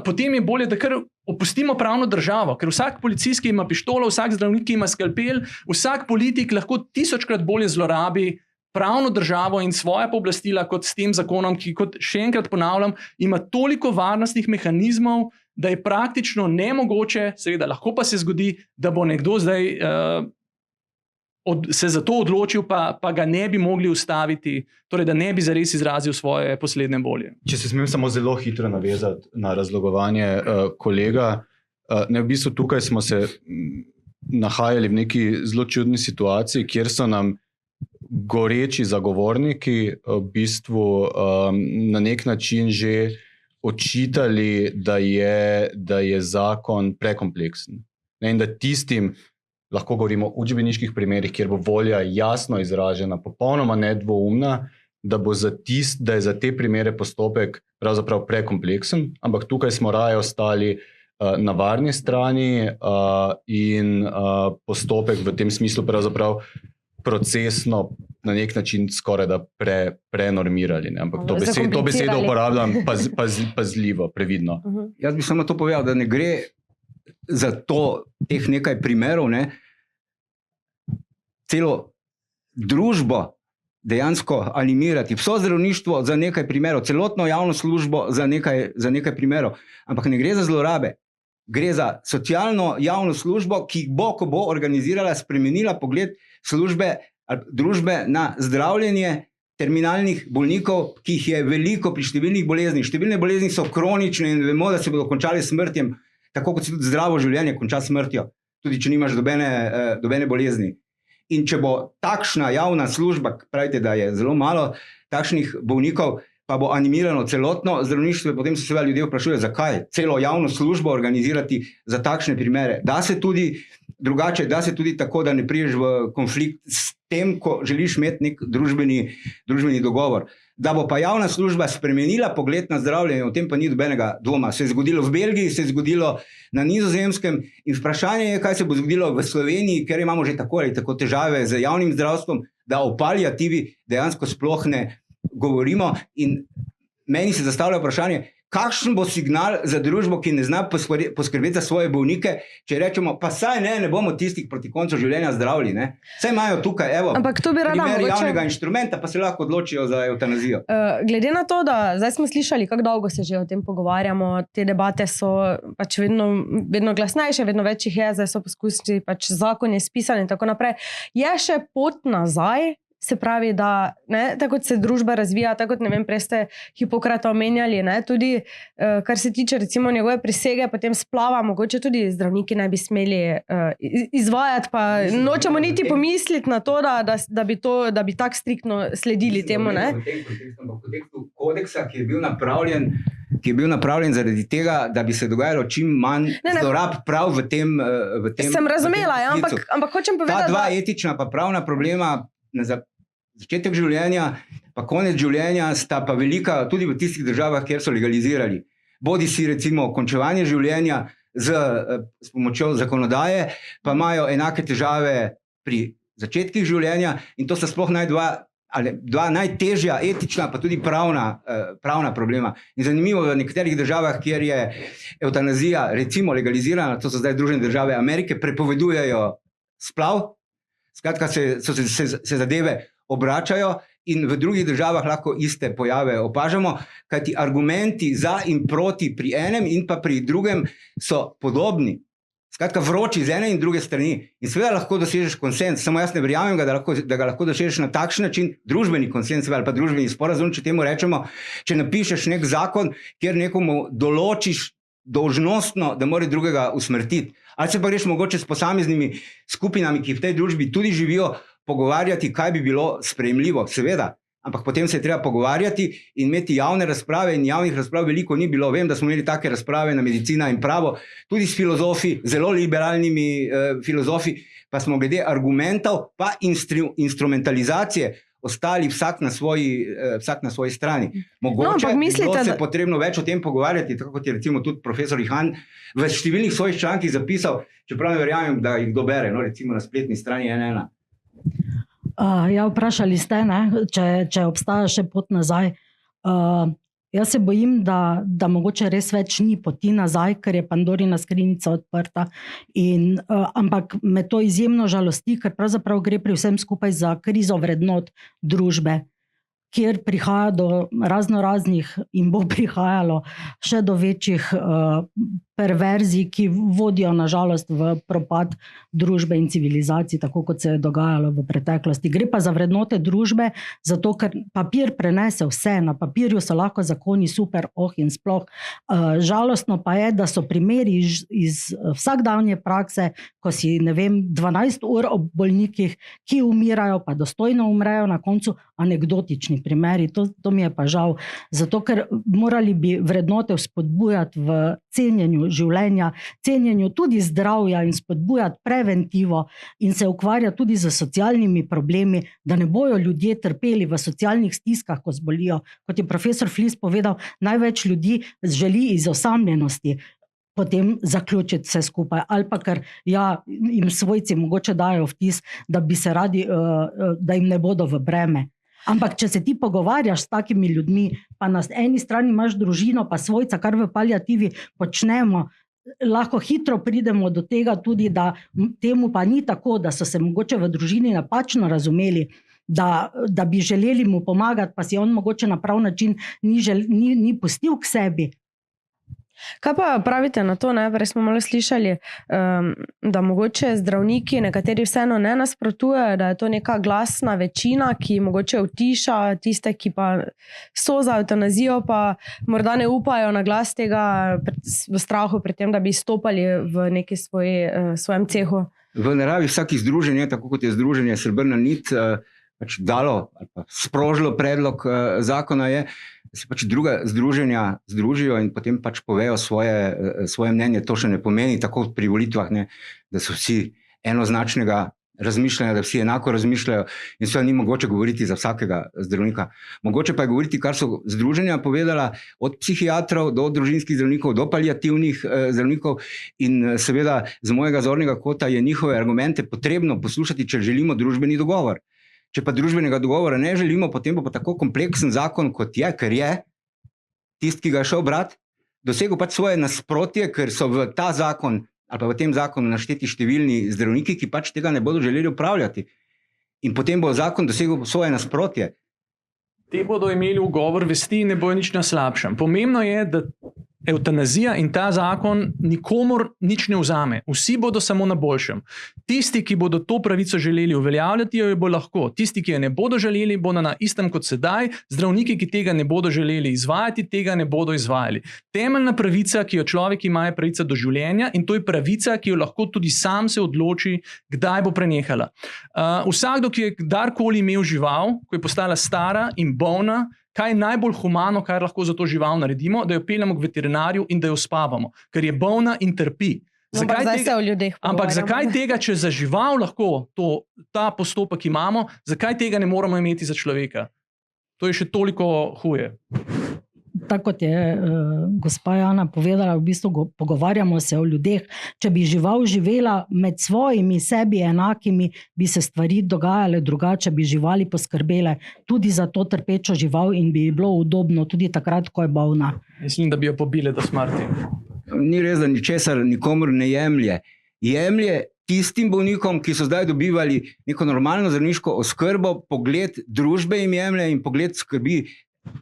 potem je bolje, da kar opustimo pravno državo, ker vsak policist, ki ima pištolo, vsak zdravnik, ki ima skalpel, vsak politik lahko 1000-krat bolje zlorabi pravno državo in svoje pooblastila kot s tem zakonom, ki, kot še enkrat ponavljam, ima toliko varnostnih mehanizmov, da je praktično nemogoče, seveda lahko pa se zgodi, da bo nekdo zdaj se za to odločil, pa ga ne bi mogli ustaviti, torej da ne bi zares izrazil svoje posledne volje. Če se smem samo zelo hitro navezati na razlogovanje kolega, v bistvu tukaj smo se nahajali v neki zelo čudni situaciji, kjer so nam goreči zagovorniki v bistvu na nek način že očitali, da je zakon prekompleksen. In da tistim, lahko govorimo o učbeniških primerih, kjer bo volja jasno izražena, popolnoma nedvoumna, da je za te primere postopek pravzaprav prekompleksen, ampak tukaj smo raje ostali na varni strani in postopek v tem smislu pravzaprav procesno na nek način skoraj da prenormirali. Ampak to besedo uporabljam pazljivo, previdno. Jaz bi samo to povedal, da ne gre za teh nekaj primerov, ne, celo družbo dejansko animirati, vso zdravništvo za nekaj primerov, celotno javno službo za nekaj primerov, ampak ne gre za zlorabe, gre za socialno javno službo, ki bo, ko bo organizirala, spremenila pogled družbe na zdravljenje terminalnih bolnikov, ki jih je veliko pri številnih boleznih. Številne bolezni so kronične in vemo, da se bodo končali s smrtjem, tako kot se tudi zdravo življenje konča s smrtjo, tudi če nimaš dobene bolezni. In če bo takšna javna služba, pravite, da je zelo malo takšnih bolnikov, pa bo animirano celotno zdravništvo, potem se seveda ljudje vprašujejo, zakaj celo javno službo organizirati za takšne primere. Da se tudi drugače, da se tudi tako, da ne priješ v konflikt s tem, ko želiš imeti nek družbeni dogovor. Da bo pa javna služba spremenila pogled na zdravljenje, o tem pa ni dobenega dvoma. Se je zgodilo v Belgiji, se je zgodilo na Nizozemskem in vprašanje je, kaj se bo zgodilo v Sloveniji, ker imamo že tako ali tako težave z javnim zdravstvom, da o paliativi dejansko sploh ne govorimo. In meni se zastavlja vprašanje, kakšen bo signal za družbo, ki ne zna poskrbeti za svoje bolnike, če rečemo, pa saj ne bomo tistih proti koncu življenja zdravili. Saj imajo tukaj, primer javnega inštrumenta, pa se lahko odločijo za evtanazijo. Glede na to, da zdaj smo slišali, kako dolgo se že o tem pogovarjamo, te debate so pač vedno glasnejše, vedno več jih je, zdaj so poskusi, pač zakon je spisan in tako naprej. Je še pot nazaj? Se pravi, da tako kot se družba razvija, tako kot, ne vem, prej ste Hipokrata omenjali, tudi kar se tiče recimo njegove prisege, potem splava, mogoče tudi zdravniki ne bi smeli izvajati, pa nočemo niti pomisliti na to, da bi tako striktno sledili temu. V tem kontekstu kodeksa, ki je bil napravljen zaradi tega, da bi se dogajalo čim manj zlorab prav v tem. Sem razumela, ampak hočem povedati, ta dva etična pa pravna problema na začetek življenja, pa konec življenja sta pa velika tudi v tistih državah, kjer so legalizirali. Bodi si recimo končevanje življenja s pomočjo zakonodaje, pa imajo enake težave pri začetkih življenja in to sta sploh dva najtežja etična, pa tudi pravna problema. In zanimivo, v nekaterih državah, kjer je evtanazija recimo legalizirana, to so zdaj Združene države Amerike, prepovedujejo splav. Skratka, se zadeve obračajo in v drugih državah lahko iste pojave opažamo, kajti argumenti za in proti pri enem in pa pri drugem so podobni. Skratka, vroči z ene in druge strani. In seveda lahko dosežeš konsens, samo jaz ne verjamem, da ga lahko dosežeš na takšen način, družbeni konsens ali pa družbeni sporazum, če temu rečemo, če napišeš nek zakon, kjer nekomu določiš dolžnostno, da mora drugega usmrtiti. Ali se pa greš mogoče s posameznimi skupinami, ki v tej družbi tudi živijo, pogovarjati, kaj bi bilo sprejemljivo, seveda. ampak potem se je treba pogovarjati in imeti javne razprave, in javnih razprav veliko ni bilo. Vem, da smo imeli take razprave na Medicina in pravo, tudi s filozofi, zelo liberalnimi filozofi, pa smo glede argumentov pa instrumentalizacije ostali vsak na svoji strani. Mogoče bi bilo se potrebno več o tem pogovarjati, tako kot je recimo tudi profesor Ihan v številnih svojih člankih zapisal, čeprav ne verjamem, da jih kdo bere, no, recimo na spletni strani N1. Ja, vprašali ste, ne, če obstaja še pot nazaj. Jaz se bojim, da mogoče res več ni poti nazaj, ker je Pandorina skrinjica odprta. Ampak me to izjemno žalosti, ker pravzaprav gre pri vsem skupaj za krizo vrednot družbe, kjer prihaja do raznoraznih in bo prihajalo še do večjih perverzij, ki vodijo nažalost v propad družbe in civilizacij, tako kot se je dogajalo v preteklosti. Gre pa za vrednote družbe, zato ker papir prenese vse. Na papirju so lahko zakoni super, in sploh. Žalostno pa je, da so primeri iz vsakdanje prakse, ko si, 12 ur ob bolnikih, ki umirajo, pa dostojno umrejo na koncu, anekdotični primeri. To mi je pa žal. Zato, ker morali bi vrednote vzpodbujati v cenjenju življenja, cenjenju tudi zdravja in spodbujati preventivo in se ukvarjati tudi z socialnimi problemi, da ne bojo ljudje trpeli v socialnih stiskah, ko zbolijo. Kot je profesor Flis povedal, največ ljudi želi iz osamljenosti potem zaključiti vse skupaj. Ali pa ker jim svojci mogoče dajo vtis, da bi se radi, da jim ne bodo v breme. Ampak če se ti pogovarjaš s takimi ljudmi, pa na eni strani imaš družino, pa svojca, kar v paliativi počnemo, lahko hitro pridemo do tega tudi, da temu pa ni tako, da so se mogoče v družini napačno razumeli, da bi želeli mu pomagati, pa si on mogoče na prav način ni pustil k sebi. Kaj pa pravite na to, prej smo malo slišali, da mogoče zdravniki nekateri vseeno ne nasprotujejo, da je to neka glasna večina, ki mogoče utiša tiste, ki pa so za evtanazijo, pa morda ne upajo na glas tega v strahu pred tem, da bi stopali v neki svojem cehu? V naravi vsakih združenj je, tako kot je združenje Srebrna nit, pač dalo ali pa sprožilo predlog zakona, je, da se pač druga združenja združijo in potem pač povejo svoje mnenje. To še ne pomeni, tako pri volitvah, ne, da so vsi enoznačnega razmišljanja, da vsi enako razmišljajo, in seveda ni mogoče govoriti za vsakega zdravnika. Mogoče pa je govoriti, kar so združenja povedala, od psihiatrov do družinskih zdravnikov, do paliativnih zdravnikov, in seveda z mojega zornega kota je njihove argumente potrebno poslušati, če želimo družbeni dogovor. Če pa družbenega dogovora ne želimo, potem bo pa tako kompleksen zakon, kot je, ker je tisti, ki ga je šel brat, dosegel pač svoje nasprotje, ker so v ta zakon ali pa v tem zakonu našteti številni zdravniki, ki pač tega ne bodo želeli upravljati. In potem bo zakon dosegel svoje nasprotje. Te bodo imeli ugovor vesti in ne bojo nič na slabšem. Pomembno je, da evtanazija in ta zakon nikomor nič ne vzame. Vsi bodo samo na boljšem. Tisti, ki bodo to pravico želeli uveljavljati, jo bo lahko. Tisti, ki jo ne bodo želeli, bodo na istem kot sedaj. Zdravniki, ki tega ne bodo želeli izvajati, tega ne bodo izvajali. Temeljna pravica, ki jo človek ima, je pravica do življenja, in to je pravica, ki jo lahko tudi sam se odloči, kdaj bo prenehala. Vsakdo, ki je kdarkoli imel žival, ko je postala stara in bolna, kaj je najbolj humano, kar lahko za to žival naredimo, da jo peljemo k veterinarju in da jo spavamo, ker je bolna in trpi. Ampak zakaj tega, če za žival lahko ta postopek imamo, zakaj tega ne moramo imeti za človeka? To je še toliko huje. Tako kot je gospa Jana povedala, v bistvu pogovarjamo se o ljudeh. Če bi žival živela med svojimi sebi enakimi, bi se stvari dogajale drugače, bi živali poskrbele tudi za to trpečo žival in bi bilo udobno tudi takrat, ko je bolna. Mislim, da bi jo pobile do smrti. Ni res, da ničesar nikomor ne jemlje. Jemlje tistim bolnikom, ki so zdaj dobivali neko normalno zdravniško oskrbo, pogled družbe jim jemlje in pogled skrbi,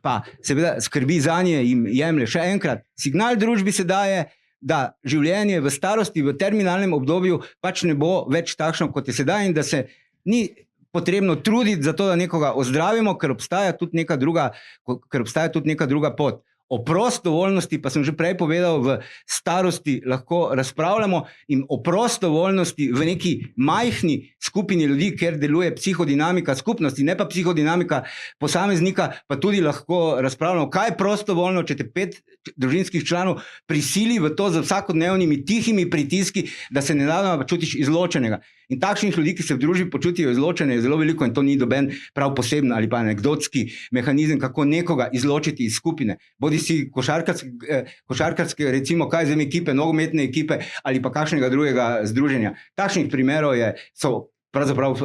pa seveda skrbi zanje jim jemlje. Še enkrat, signal družbi se daje, da življenje v starosti, v terminalnem obdobju pač ne bo več takšno, kot je sedaj, in da se ni potrebno truditi za to, da nekoga ozdravimo, ker obstaja tudi neka druga pot. O prostovoljnosti pa sem že prej povedal, v starosti lahko razpravljamo, in o prostovoljnosti v neki majhni skupini ljudi, kjer deluje psihodinamika skupnosti, ne pa psihodinamika posameznika, pa tudi lahko razpravljamo, kaj je prostovoljno, če te 5 družinskih članov prisili v to z vsakodnevnimi tihimi pritiski, da se nenadoma čutiš izločenega. In takšnih ljudi, ki se v družbi počutijo izločene, je zelo veliko in to ni doben prav poseben ali pa anekdotski mehanizem, kako nekoga izločiti iz skupine. Bodi si košarkarske, recimo kaj z ekipe, nogometne ekipe ali pa kakšnega drugega združenja. Takšnih primerov so pravzaprav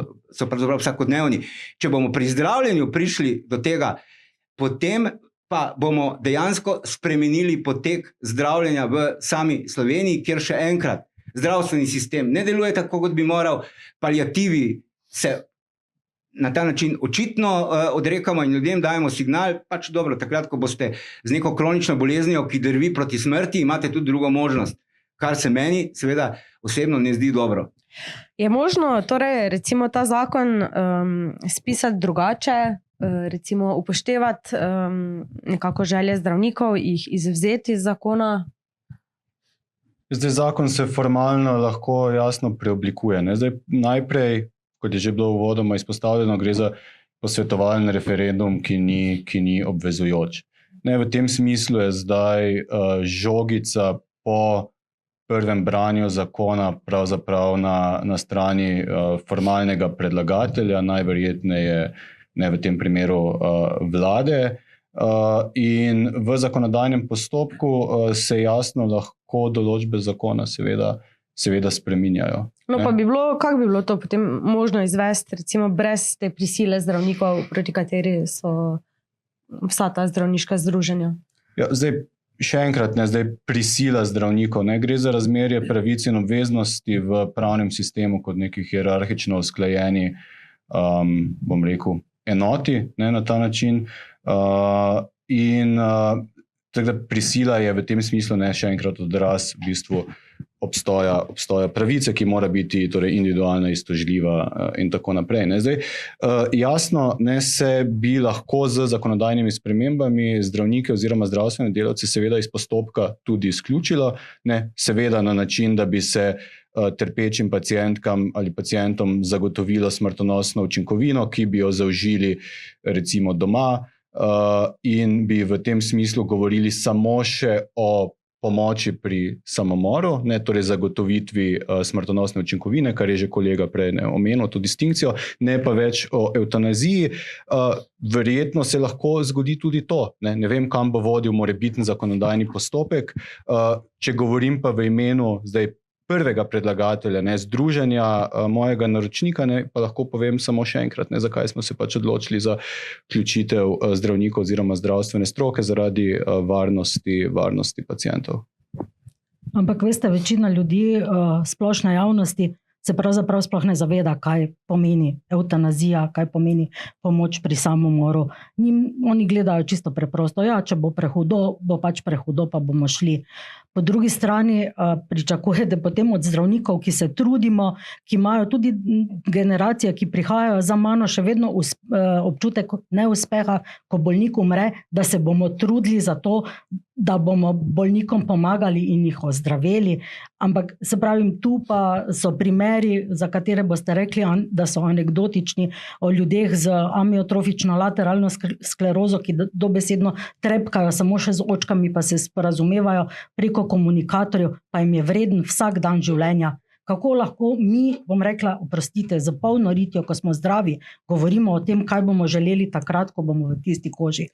vsakodnevni. Če bomo pri zdravljenju prišli do tega, potem pa bomo dejansko spremenili potek zdravljenja v sami Sloveniji, kjer še enkrat zdravstveni sistem ne deluje tako, kot bi moral, paliativi se na ta način očitno odrekamo in ljudem dajemo signal, pač dobro, takrat, ko boste z neko kronično boleznijo, ki drvi proti smrti, imate tudi drugo možnost, kar se meni seveda osebno ne zdi dobro. Je možno torej recimo ta zakon spisati drugače, recimo upoštevati nekako želje zdravnikov, jih izvzeti iz zakona? Zdaj zakon se formalno lahko jasno preoblikuje. Ne? Zdaj, najprej, kot je že bilo uvodoma izpostavljeno, gre za posvetovalni referendum, ki ni obvezujoč. Ne, v tem smislu je zdaj žogica po prvem branju zakona pravzaprav na strani formalnega predlagatelja, najverjetneje ne v tem primeru vlade. In v zakonodajnem postopku se jasno lahko določbe zakona seveda spreminjajo. No, pa kako bi bilo to potem možno izvesti, recimo brez te prisile zdravnikov, proti kateri so vsa ta zdravniška združenja? Ja, zdaj, še enkrat, zdaj prisila zdravnikov, gre za razmerje pravic in obveznosti v pravnem sistemu kot neki hierarhično usklajeni, bom rekel, enoti, na ta način. Tako da prisila je v tem smislu še enkrat odraz v bistvu obstoja pravice, ki mora biti torej individualno iztožljiva in tako naprej. Zdaj, jasno, se bi lahko z zakonodajnimi spremembami zdravnike oziroma zdravstvene delavce seveda iz postopka tudi izključilo, seveda na način, da bi se trpečim pacientkam ali pacientom zagotovilo smrtonosno učinkovino, ki bi jo zaužili recimo doma, in bi v tem smislu govorili samo še o pomoči pri samomoru, torej zagotovitvi smrtonosne učinkovine, kar je že kolega prej omenil, to distinkcijo, ne pa več o evtanaziji. Verjetno se lahko zgodi tudi to. Ne vem, kam bo vodil morebitni zakonodajni postopek. Če govorim pa v imenu zdaj prvega predlagatelja, združenja mojega naročnika, pa lahko povem samo še enkrat, zakaj smo se pač odločili za vključitev zdravnikov oziroma zdravstvene stroke zaradi varnosti pacientov. Ampak veste, večina ljudi, splošne javnosti, se pravzaprav sploh ne zaveda, kaj pomeni evtanazija, kaj pomeni pomoč pri samomoru. Oni gledajo čisto preprosto, ja, če bo prehudo, bo pač prehudo, pa bomo šli. Po drugi strani pričakujete potem od zdravnikov, ki se trudimo, ki imajo tudi generacije, ki prihajajo za mano, še vedno občutek neuspeha, ko bolnik umre, da se bomo trudili za to, da bomo bolnikom pomagali in jih ozdravili. Ampak se pravim, tu pa so primeri, za katere boste rekli, da so anekdotični, o ljudeh z amiotrofično lateralno sklerozo, ki dobesedno trepkajo samo še z očkami, pa se sporazumevajo preko komunikatorjev, pa jim je vreden vsak dan življenja. Kako lahko mi, bom rekla, oprostite, z polno ritjo, ko smo zdravi, govorimo o tem, kaj bomo želeli takrat, ko bomo v tisti koži.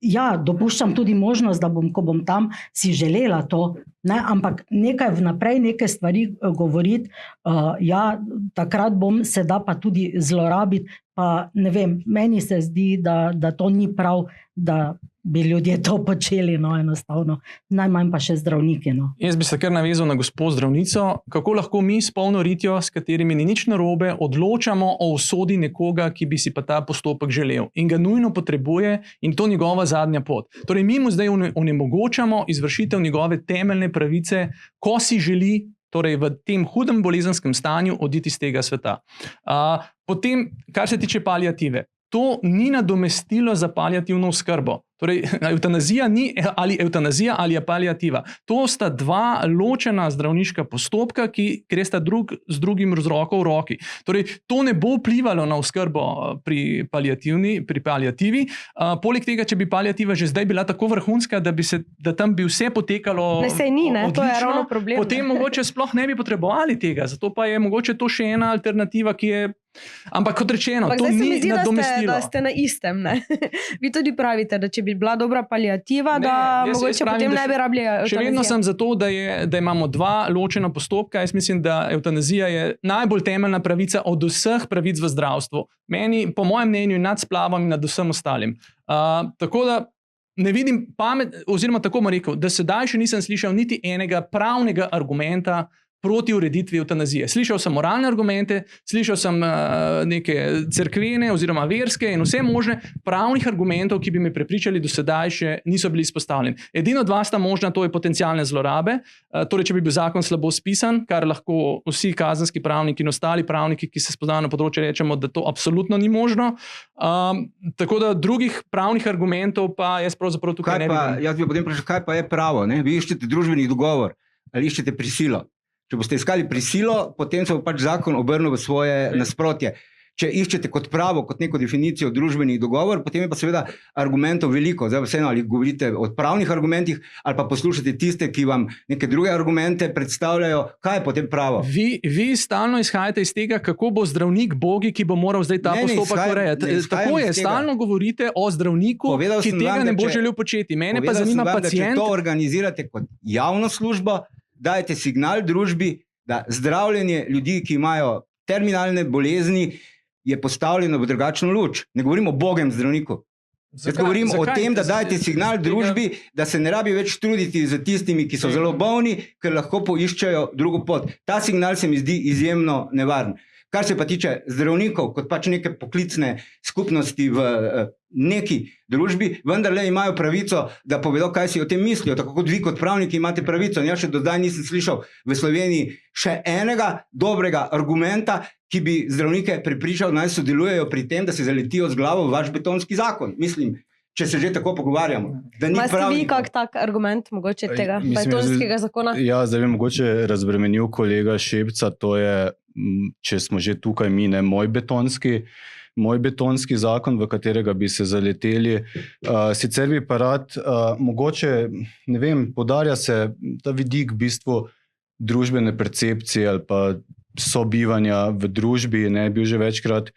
Ja, dopuščam tudi možnost, da ko bom tam, si želela to, ampak nekaj vnaprej, neke stvari govoriti, ja, takrat se da pa tudi zlorabiti, pa ne vem, meni se zdi, da to ni prav, da bi ljudje to počeli, enostavno. Najmanj pa še zdravniki. Jaz bi se kar navezal na gospo zdravnico, kako lahko mi s polno ritjo, s katerimi ni nič narobe, odločamo o usodi nekoga, ki bi si pa ta postopek želel in ga nujno potrebuje in to njegova zadnja pot. Torej, mi mu zdaj onemogočamo izvršitev njegove temeljne pravice, ko si želi, torej v tem hudem bolezenskem stanju, oditi iz tega sveta. Potem, kar se tiče paliative, to ni nadomestilo za paliativno oskrbo. Torej, evtanazija ni ali evtanazija ali je paliativa. To sta dva ločena zdravniška postopka, ki gresta z drugim z roko v roki. Torej, to ne bo vplivalo na oskrbo pri paliativi. Poleg tega, če bi paliativa že zdaj bila tako vrhunska, da tam bi vse potekalo Ne, saj ni, ne, to je odlično, ravno problem. potem mogoče sploh ne bi potrebovali tega. Zato pa je mogoče to še ena alternativa, ki je. Ampak kot rečeno, Ampak to zdaj se ni mi zdi, nadomestilo. da ste na istem. Ne? Vi tudi pravite, da če bi bila dobra paliativa, Ne, da jaz mogoče pravim, potem da ne bi rabili Še vedno evtanazije. sem za to, da imamo dva ločena postopka. Jaz mislim, da evtanazija je najbolj temeljna pravica od vseh pravic v zdravstvu. Meni, po mojem mnenju, nad splavom in nad vsem ostalim. Tako da ne vidim oziroma tako bom rekel, da sedaj še nisem slišal niti enega pravnega argumenta proti ureditvi evtanazije. Slišal sem moralne argumente, slišal sem neke cerkvene oziroma verske in vse možne pravnih argumentov, ki bi me prepričali, do sedaj še niso bili izpostavljeni. Edino dva sta možna, to je potencialne zlorabe. Torej, če bi bil zakon slabo spisan, kar lahko vsi kazenski pravniki in ostali pravniki, ki se spoznajo na področju, rečemo, da to absolutno ni možno. Tako da drugih pravnih argumentov pa jaz pravzaprav tukaj ne vidim. Jaz bi potem vprašal, kaj pa je pravo? Ne? Vi iščete družbeni dogovor ali iščete prisilo? Če boste iskali prisilo, potem se bo pač zakon obrnil v svoje nasprotje. Če iščete kot pravo, kot neko definicijo družbeni dogovor, potem je pa seveda argumentov veliko. Zdaj vseeno, ali govorite o pravnih argumentih, ali pa poslušate tiste, ki vam neke druge argumente predstavljajo, kaj je potem pravo. Vi stalno izhajate iz tega, kako bo zdravnik bogi, ki bo moral zdaj ta postopek urejati. Tako je, stalno govorite o zdravniku, ki tega ne bo želel početi. Mene pa zanima pacient. Če to organizirate kot javno službo, dajete signal družbi, da zdravljenje ljudi, ki imajo terminalne bolezni, je postavljeno v drugačno luč. Ne govorim o bogem zdravniku. Jaz govorim o tem, da dajete signal družbi, da se ne rabi več truditi z tistimi, ki so zelo bolni, ker lahko poiščejo drugo pot. Ta signal se mi zdi izjemno nevaren. Kar se pa tiče zdravnikov, kot pač neke poklicne skupnosti v neki družbi, vendarle imajo pravico, da povedo, kaj si o tem mislijo. Tako kot vi kot pravniki imate pravico. Jaz še do zdaj nisem slišal v Sloveniji še enega dobrega argumenta, ki bi zdravnike prepričal, naj sodelujejo pri tem, da se zaletijo z glavo v vaš betonski zakon. Mislim, če se že tako pogovarjamo. Imate vi kak tak argument mogoče tega betonskega zakona? Ja, zdaj bi mogoče razbremenil kolega Šepca, to je, če smo že tukaj mi, ne, moj betonski zakon, v katerega bi se zaleteli. Sicer bi pa rad, mogoče, ne vem, poudarja se ta vidik v bistvu družbene percepcije ali pa sobivanja v družbi, ne, bil že večkrat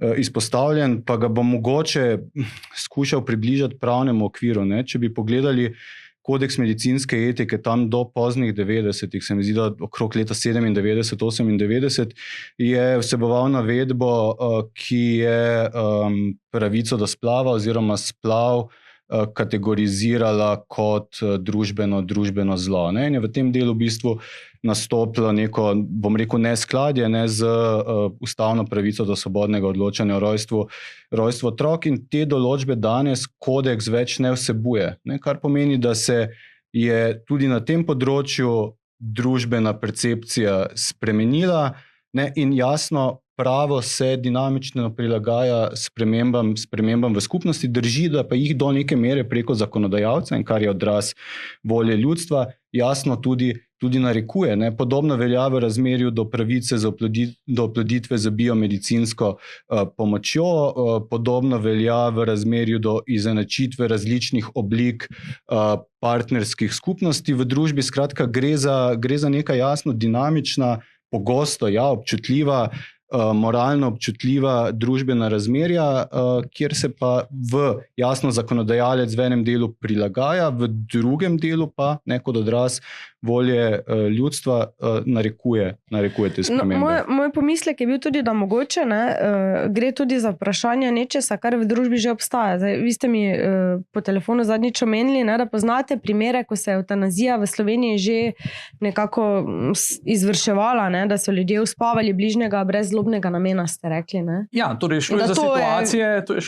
izpostavljen, pa ga bom mogoče skušal približati pravnemu okviru. Ne. Če bi pogledali kodeks medicinske etike tam do poznih 90-ih, se mi zdi, da okrog leta 97-98, je vseboval navedbo, ki je pravico do splava oziroma splav kategorizirala kot družbeno zlo. Ne? In je v tem delu v bistvu nastopilo neko, bom rekel, neskladje z ustavno pravico do svobodnega odločanja o rojstvu otrok, in te določbe danes kodeks več ne vsebuje. Ne? Kar pomeni, da se je tudi na tem področju družbena percepcija spremenila, ne? In jasno, pravo se dinamično prilagaja spremembam v skupnosti, drži, da pa jih do neke mere preko zakonodajalca, in kar je odraz volje ljudstva, jasno tudi narekuje. Ne? Podobno velja v razmerju do pravice do oploditve z biomedicinsko pomočjo, podobno velja v razmerju do izenačitve različnih oblik partnerskih skupnosti v družbi. Skratka, gre za neka jasno dinamična, pogosto občutljiva, moralno občutljiva družbena razmerja, kjer se pa jasno zakonodajalec v enem delu prilagaja, v drugem delu pa kot odraz volje ljudstva narekuje te spremembe. Moj pomislek je bil tudi, da mogoče gre tudi za vprašanje nečesa, kar v družbi že obstaja. Zdaj, vi ste mi po telefonu zadnjič omenili, da poznate primere, ko se je evtanazija v Sloveniji že nekako izvrševala, da so ljudje uspavali bližnjega brez zlobnega namena, ste rekli. Ne? Ja, torej šlo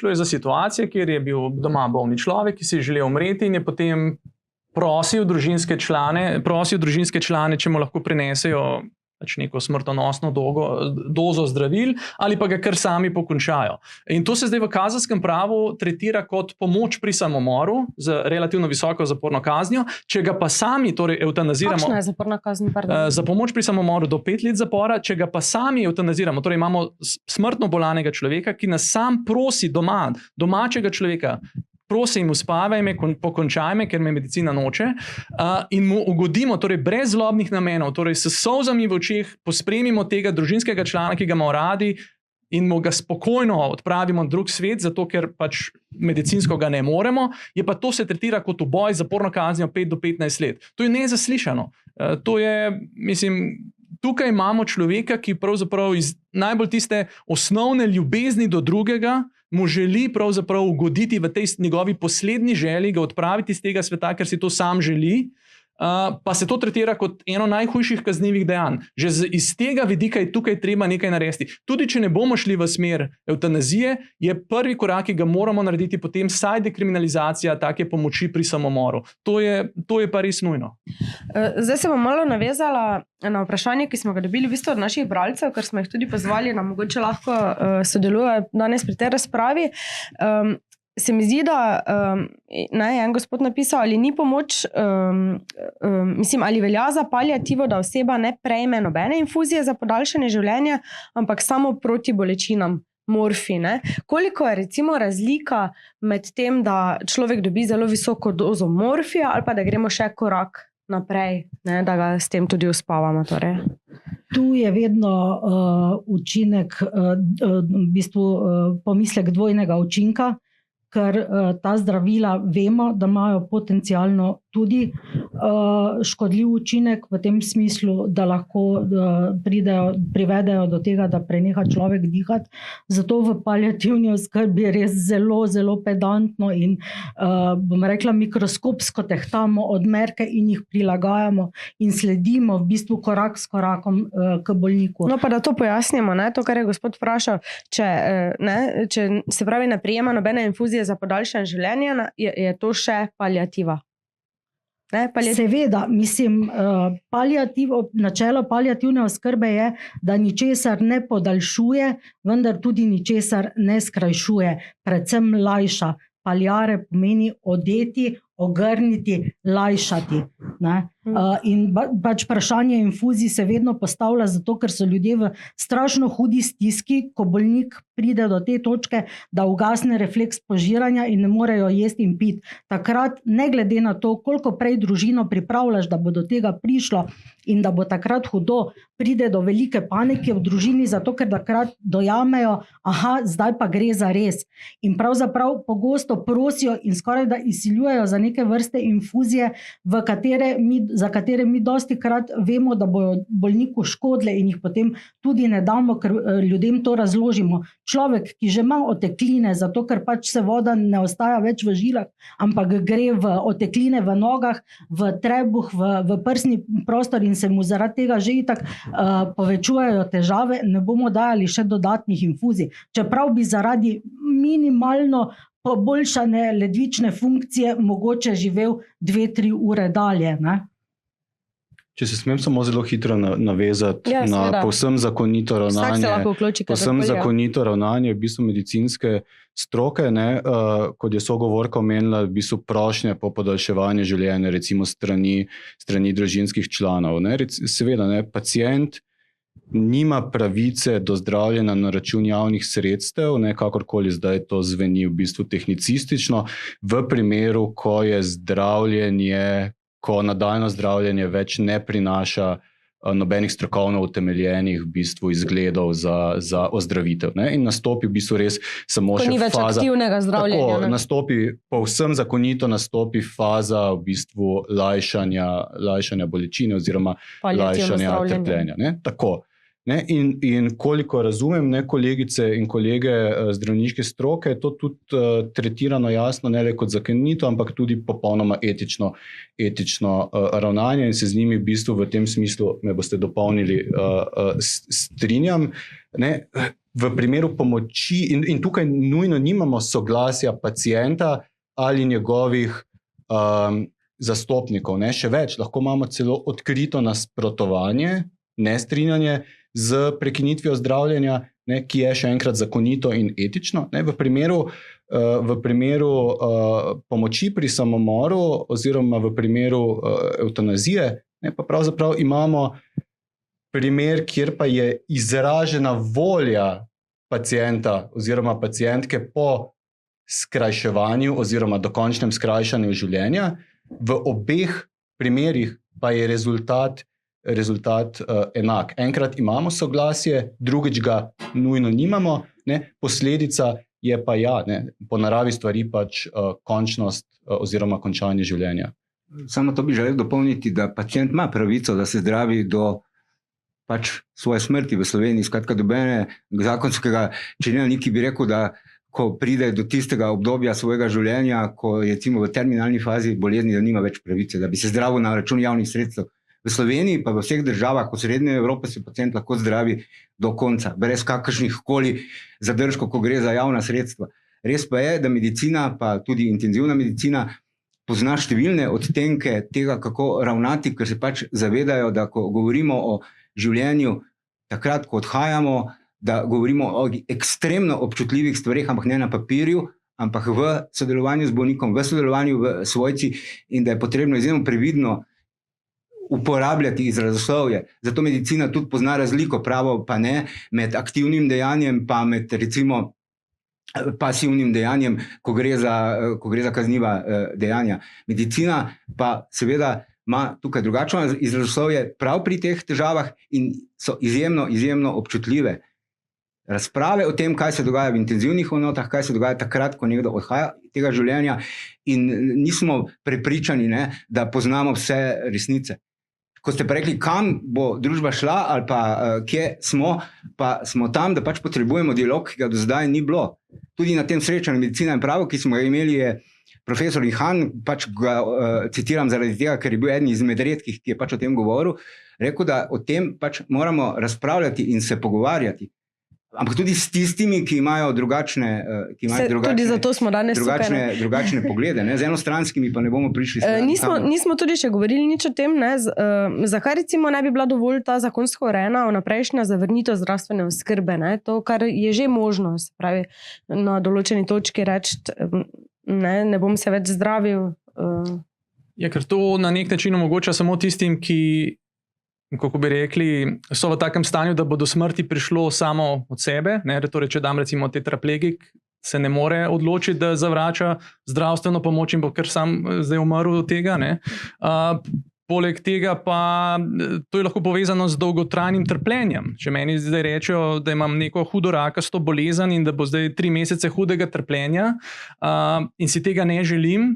je za situacije, kjer je bil doma bolni človek, ki si je želel umreti in je potem prosil družinske člane, če mu lahko prinesejo pač neko smrtonosno dozo zdravil, ali pa ga kar sami pokončajo. In to se zdaj v kazenskem pravu tretira kot pomoč pri samomoru z relativno visoko zaporno kaznijo, če ga pa sami torej evtanaziramo. Kakšna je zaporna kazen? Za pomoč pri samomoru do 5 let zapora, če ga pa sami evtanaziramo, torej imamo smrtno bolanega človeka, ki nas sam prosi domačega človeka, prosim, uspavaj me, pokončaj me, ker me medicina noče, in mu ugodimo, torej brez zlobnih namenov, torej s solzami v očeh pospremimo tega družinskega člana, ki ga imamo radi, in mu ga spokojno odpravimo na drug svet, zato ker pač medicinsko ga ne moremo, je pa to se tretira kot uboj z zaporno kaznijo 5 do 15 let. To je nezaslišano. To je, mislim, tukaj imamo človeka, ki pravzaprav iz najbolj tiste osnovne ljubezni do drugega mu želi pravzaprav ugoditi v tej njegovi poslednji želji, ga odpraviti iz tega sveta, ker si to sam želi, pa se to tretira kot eno najhujših kaznivih dejanj. Že iz tega vidika je tukaj treba nekaj narediti. Tudi če ne bomo šli v smer evtanazije, je prvi korak, ki ga moramo narediti potem vsaj dekriminalizacija take pomoči pri samomoru. To je pa res nujno. Zdaj se bom malo navezala na vprašanje, ki smo ga dobili v bistvu od naših bralcev, ker smo jih tudi pozvali, da mogoče lahko sodelujejo danes pri tej razpravi. Se mi zdi, da je en gospod napisal, ali ni pomoč, mislim, ali velja za paliativo, da oseba ne prejme nobene infuzije za podaljšanje življenja, ampak samo proti bolečinam, morfi. Ne? Koliko je recimo razlika med tem, da človek dobi zelo visoko dozo morfija, ali pa da gremo še korak naprej, ne? Da ga s tem tudi uspavamo. Torej. Tu je vedno učinek, v bistvu pomislek dvojnega učinka, ker ta zdravila vemo, da imajo potencialno tudi škodljiv učinek v tem smislu, da lahko privedejo do tega, da preneha človek dihati. Zato v paliativni oskrbi res zelo, zelo pedantno in bom rekla mikroskopsko tehtamo odmerke in jih prilagajamo in sledimo v bistvu korak s korakom k bolniku. No pa da to pojasnimo, ne? To, kar je gospod vprašal, če se pravi ne prijema nobene infuzije za podaljšanje življenja, je to še paliativa. Seveda, mislim, načelo paliativne oskrbe je, da ničesar ne podaljšuje, vendar tudi ničesar ne skrajšuje, predvsem lajša. Paliare pomeni odeti, ogrniti, lajšati. In pač vprašanje infuzij se vedno postavlja zato, ker so ljudje v strašno hudi stiski, ko bolnik pride do te točke, da ugasne refleks požiranja in ne morejo jesti in piti. Takrat, ne glede na to, koliko prej družino pripravljaš, da bo do tega prišlo in da bo takrat hudo, pride do velike panike v družini, zato ker takrat dojamejo, zdaj pa gre za res. In pravzaprav pogosto prosijo in skoraj da izsiljujejo za neke vrste infuzije, za katere mi dosti krat vemo, da bojo bolniku škodile in jih potem tudi ne damo, ker ljudem to razložimo. Človek, ki že ima otekline, zato ker pač se voda ne ostaja več v žilah, ampak gre v otekline v nogah, v trebuh, v prsni prostor in se mu zaradi tega že itak povečujejo težave, ne bomo dajali še dodatnih infuzij. Čeprav bi zaradi minimalno poboljšane ledvične funkcije mogoče živel 2-3 ure dalje. Ne? Če se smem samo zelo hitro navezati na povsem zakonito ravnanje v bistvu medicinske stroke, kot je sogovorka omenila, v bistvu prošnje po podaljševanju življenja, recimo strani družinskih članov. Seveda, pacient nima pravice do zdravljenja na račun javnih sredstev, kakorkoli zdaj to zveni v bistvu tehnicistično, v primeru, ko je ko nadaljno zdravljenje več ne prinaša nobenih strokovno utemeljenih v bistvu izgledov za ozdravitev. In nastopi v bistvu res samo še faza. To ni več aktivnega zdravljenja. Povsem zakonito nastopi faza v bistvu lajšanja bolečine oziroma lajšanja trpljenja. Tako. In koliko razumem, kolegice in kolege zdravniške stroke, je to tudi tretirano jasno, ne le kot zakonito, ampak tudi popolnoma etično ravnanje in se z njimi v bistvu v tem smislu, me boste dopolnili, strinjam. V primeru pomoči, in tukaj nujno nimamo soglasja pacienta ali njegovih zastopnikov, še več, lahko imamo celo odkrito nasprotovanje nestrinjanje z prekinitvijo zdravljenja, ne, ki je še enkrat zakonito in etično. Ne, v primeru pomoči pri samomoru oziroma v primeru evtanazije, ne, pa pravzaprav imamo primer, kjer pa je izražena volja pacienta oziroma pacientke po skrajševanju oziroma dokončnem skrajšanju življenja. V obeh primerih pa je rezultat enak. Enkrat imamo soglasje, drugič ga nujno nimamo, ne? Posledica je pa po naravi stvari pač končnost oziroma končanje življenja. Samo to bi želel dopolniti, da pacient ima pravico, da se zdravi do pač svoje smrti v Sloveniji. Skratka, dobene zakonskega členja, ki bi rekel, da ko pride do tistega obdobja svojega življenja, ko je recimo v terminalni fazi bolezni, da nima več pravice, da bi se zdravil na račun javnih sredstev. V Sloveniji pa v vseh državah, v Srednje Evrope, se pacient lahko zdravi do konca, brez kakršnih koli zadržkov, ko gre za javna sredstva. Res pa je, da medicina, pa tudi intenzivna medicina, pozna številne odtenke tega, kako ravnati, ker se pač zavedajo, da ko govorimo o življenju takrat, ko odhajamo, da govorimo o ekstremno občutljivih stvareh, ampak ne na papirju, ampak v sodelovanju z bolnikom, v sodelovanju v svojci, in da je potrebno izjemno previdno uporabljati izrazoslovje. Zato medicina tudi pozna razliko, pravo pa ne, med aktivnim dejanjem pa med recimo pasivnim dejanjem, ko gre za kazniva dejanja. Medicina pa seveda ima tukaj drugačno izrazoslovje prav pri teh težavah in so izjemno občutljive. Razprave o tem, kaj se dogaja v intenzivnih enotah, kaj se dogaja takrat, ko nekdo odhaja tega življenja, in nismo prepričani, ne, da poznamo vse resnice. Ko ste pa rekli, kam bo družba šla ali pa kje smo, pa smo tam, da pač potrebujemo dialog, ki ga do zdaj ni bilo. Tudi na tem srečanju Medicina in pravo, ki smo ga imeli, je profesor Ihan, pač ga citiram zaradi tega, ker je bil eden izmed redkih, ki je pač o tem govoril, rekel, da o tem pač moramo razpravljati in se pogovarjati. Ampak tudi s tistimi, ki imajo drugačne tudi zato smo danes drugačne poglede. Ne? Z enostranskimi pa ne bomo prišli. Nismo tudi še govorili nič o tem, ne? Zakaj recimo ne bi bila dovolj ta zakonsko urejena vnaprejšnja zavrnitev zdravstvene oskrbe. Ne? To, kar je že možno, se pravi, na določeni točki reči, ne bom se več zdravil. Ja, ker to na nek način omogoča samo tistim, ki, kako bi rekli, so v takem stanju, da bo do smrti prišlo samo od sebe. Ne? Torej, če dam recimo tetraplegik, se ne more odločiti, da zavrača zdravstveno pomoč in bo kar sam zdaj umrl od tega. Ne? Poleg tega pa to je lahko povezano z dolgotrajnim trpljenjem. Če meni zdaj rečejo, da imam neko hudo rakasto bolezen in da bo zdaj 3 mesece hudega trpljenja in si tega ne želim,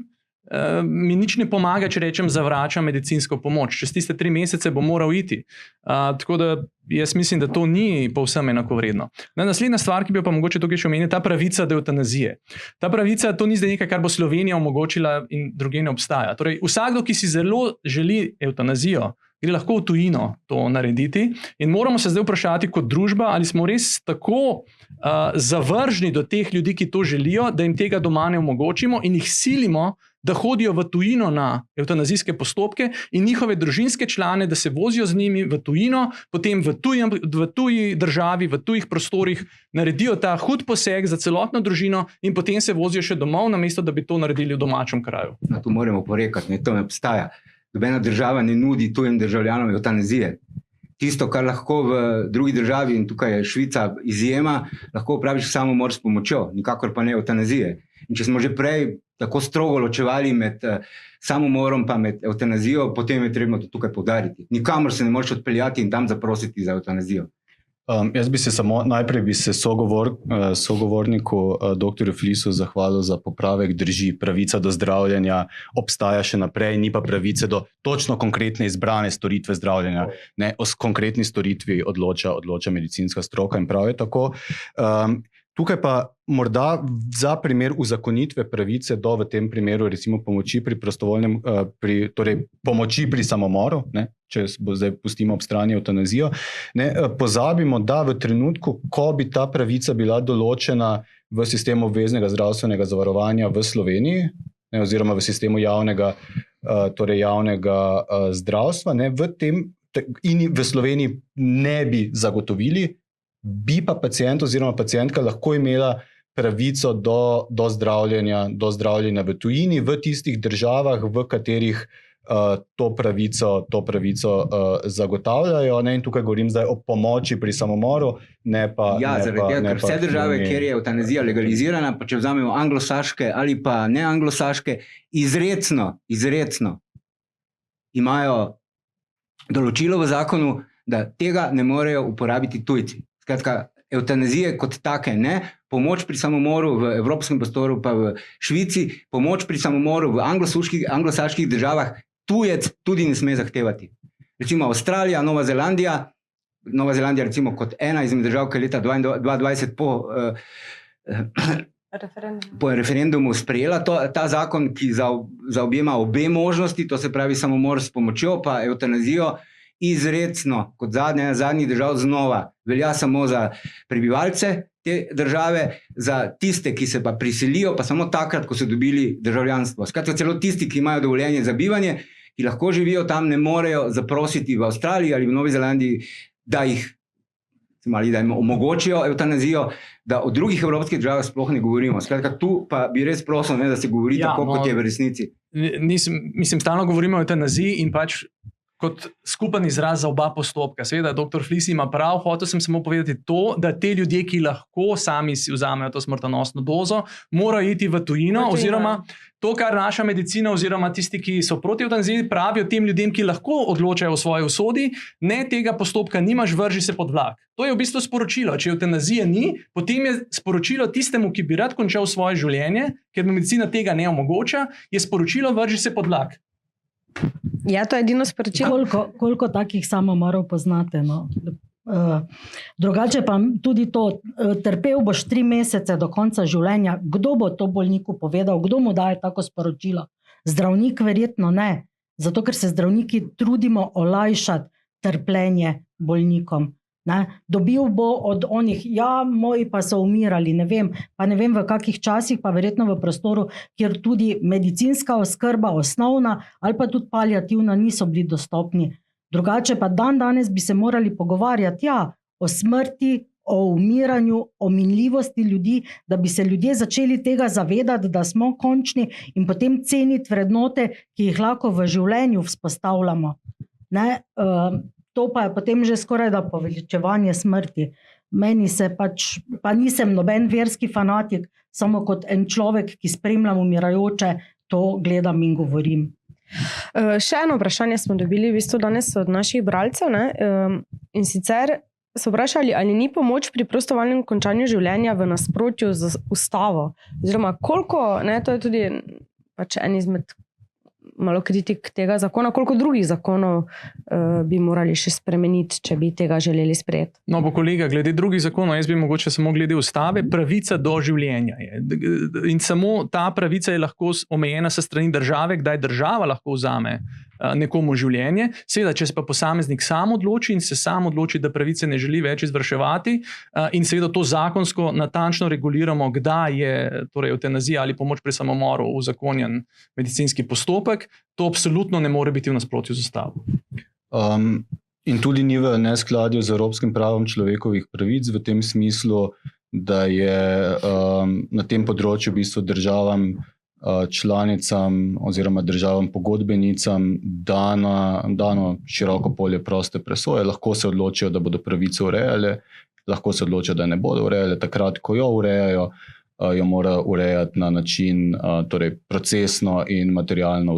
mi nič ne pomaga, če rečem zavračam medicinsko pomoč. Čez tiste 3 mesece bo moral iti. Tako da jaz mislim, da to ni povsem enakovredno. Naslednja stvar, ki bi jo pa mogoče tukaj še omenil, ta pravica do evtanazije. Ta pravica, to ni zdaj nekaj, kar bo Slovenija omogočila in drugje ne obstaja. Torej, vsakdo, ki si zelo želi evtanazijo, gre lahko v tujino to narediti in moramo se zdaj vprašati kot družba, ali smo res tako zavržni do teh ljudi, ki to želijo, da jim tega doma ne omogočimo in jih silimo, da hodijo v tujino na evtanazijske postopke in njihove družinske člane, da se vozijo z njimi v tujino, potem v tuji državi, v tujih prostorih naredijo ta hud poseg za celotno družino in potem se vozijo še domov, namesto da bi to naredili v domačem kraju. Na to moramo porekati, ne, to ne obstaja. Nobena država ne nudi tujim državljanom evtanazije. Tisto, kar lahko v drugi državi, in tukaj je Švica izjema, lahko opraviš samomor s pomočjo, nikakor pa ne evtanazije. In če smo že prej tako strogo ločevali med samomorom pa med evtanazijo, potem je treba to tukaj poudariti. Nikamor se ne moreš odpeljati in tam zaprositi za evtanazijo. Jaz bi se najprej sogovorniku dr. Flisu zahvalil za popravek. Drži, pravica do zdravljenja obstaja še naprej, ni pa pravice do točno konkretne izbrane storitve zdravljenja. Ne, o konkretni storitvi odloča medicinska stroka in prav je tako. Tukaj pa morda za primer uzakonitve pravice do, v tem primeru recimo pomoči pri prostovoljnem, torej pomoči pri samomoru, ne, če zdaj pustimo ob strani evtanazijo, ne, pozabimo, da v trenutku, ko bi ta pravica bila določena v sistemu obveznega zdravstvenega zavarovanja v Sloveniji, ne, oziroma v sistemu javnega zdravstva, ne, v tem in v Sloveniji ne bi zagotovili, bi pa pacient oziroma pacientka lahko imela pravico do zdravljenja v tujini, v tistih državah, v katerih to pravico zagotavljajo. Ne? In tukaj govorim zdaj o pomoči pri samomoru, ne pa. Zaradi tega, ker vse države, kjer je evtanazija legalizirana, pa če vzamemo anglosaške ali pa ne anglosaške, izrecno imajo določilo v zakonu, da tega ne morejo uporabiti tujci. Skratka, evtanazije kot take ne, pomoč pri samomoru v evropskem prostoru pa v Švici, pomoč pri samomoru v anglosaških državah tujec tudi ne sme zahtevati. Recimo Avstralija, Nova Zelandija recimo kot ena izmed držav, ki je leta 2020 po referendumu sprejela ta zakon, ki zaobjema obe možnosti, to se pravi samomor s pomočjo pa evtanazijo, izrecno kot zadnjih držav znova velja samo za prebivalce te države, za tiste, ki se pa priselijo, pa samo takrat, ko so dobili državljanstvo. Skratka, celo tisti, ki imajo dovoljenje za bivanje, ki lahko živijo tam, ne morejo zaprositi v Avstraliji ali v Novi Zelandiji, da jim omogočijo evtanazijo, da o drugih evropskih državah sploh ne govorimo. Skratka, tu pa bi res prosil, da se govori tako, kot je v resnici. Mislim, stalno govorimo o evtanaziji in pač kot skupen izraz za oba postopka. Seveda, dr. Flis ima prav, hotel sem samo povedati to, da te ljudje, ki lahko sami si vzamejo to smrtonosno dozo, morajo iti v tujino, oziroma to, kar naša medicina oziroma tisti, ki so proti evtanaziji, pravijo tem ljudem, ki lahko odločajo o svoji usodi, ne, tega postopka nimaš, vrži se pod vlak. To je v bistvu sporočilo. Če evtanazije ni, potem je sporočilo tistemu, ki bi rad končal svoje življenje, ker medicina tega ne omogoča, je sporočilo, vrži se pod vlak. Ja, to je edino sporočilo. Koliko takih samomorov poznate? No? Drugače pa tudi to, trpel boš 3 mesece do konca življenja. Kdo bo to bolniku povedal? Kdo mu daje tako sporočilo? Zdravnik verjetno ne. Zato, ker se zdravniki trudimo olajšati trpljenje bolnikom. Ne? Dobil bo od onih, moji pa so umirali, ne vem v kakih časih, pa verjetno v prostoru, kjer tudi medicinska oskrba, osnovna ali pa tudi paliativna niso bili dostopni. Drugače pa danes bi se morali pogovarjati o smrti, o umiranju, o minljivosti ljudi, da bi se ljudje začeli tega zavedati, da smo končni in potem ceniti vrednote, ki jih lahko v življenju vzpostavljamo. Ne? To pa je potem že skoraj da poveličevanje smrti. Meni se pa nisem noben verski fanatik, samo kot en človek, ki spremljam umirajoče, to gledam in govorim. Še eno vprašanje smo dobili v bistvu danes od naših bralcev, ne? In sicer so vprašali, ali ni pomoč pri prostovoljnem končanju življenja v nasprotju z ustavo. Oziroma, koliko, ne, to je tudi pač en izmed malo kritik tega zakona, koliko drugih zakonov bi morali še spremeniti, če bi tega želeli sprejeti. No, bo kolega, glede drugih zakonov, jaz bi mogoče samo glede ustave, pravica do življenja je. In samo ta pravica je lahko omejena sa strani države, kdaj država lahko vzame nekomu življenje. Seveda, če se pa posameznik sam odloči in se sam odloči, da pravice ne želi več izvrševati, in seveda to zakonsko natančno reguliramo, kdaj je torej evtanazija ali pomoč pri samomoru uzakonjen medicinski postopek, to absolutno ne more biti v nasprotju z ustavo. In tudi ni v neskladju z evropskim pravom človekovih pravic v tem smislu, da je na tem področju v bistvu državam članicam oziroma državam pogodbenicam dano široko polje proste presoje. Lahko se odločijo, da bodo pravico urejale, lahko se odločijo, da ne bodo urejale. Takrat, ko jo urejajo, jo mora urejati na način, torej procesno in materialno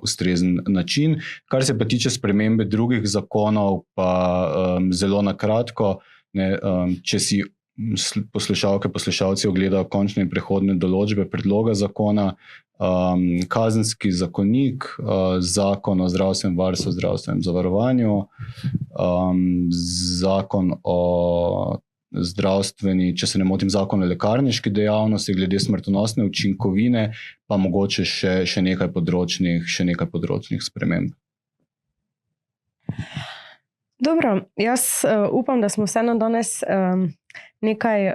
ustrezen način. Kar se pa tiče spremembe drugih zakonov, pa zelo na kratko, če si poslušalci ogledajo končne in prehodne določbe predloga zakona, kazenski zakonik, zakon o zdravstvenem varstvu, zdravstvenem zavarovanju, zakon o zdravstveni, če se ne motim, zakon o lekarniški dejavnosti, glede smrtonosne učinkovine, pa mogoče še nekaj področnih sprememb. Dobro, jaz upam, da smo vseeno danes nekaj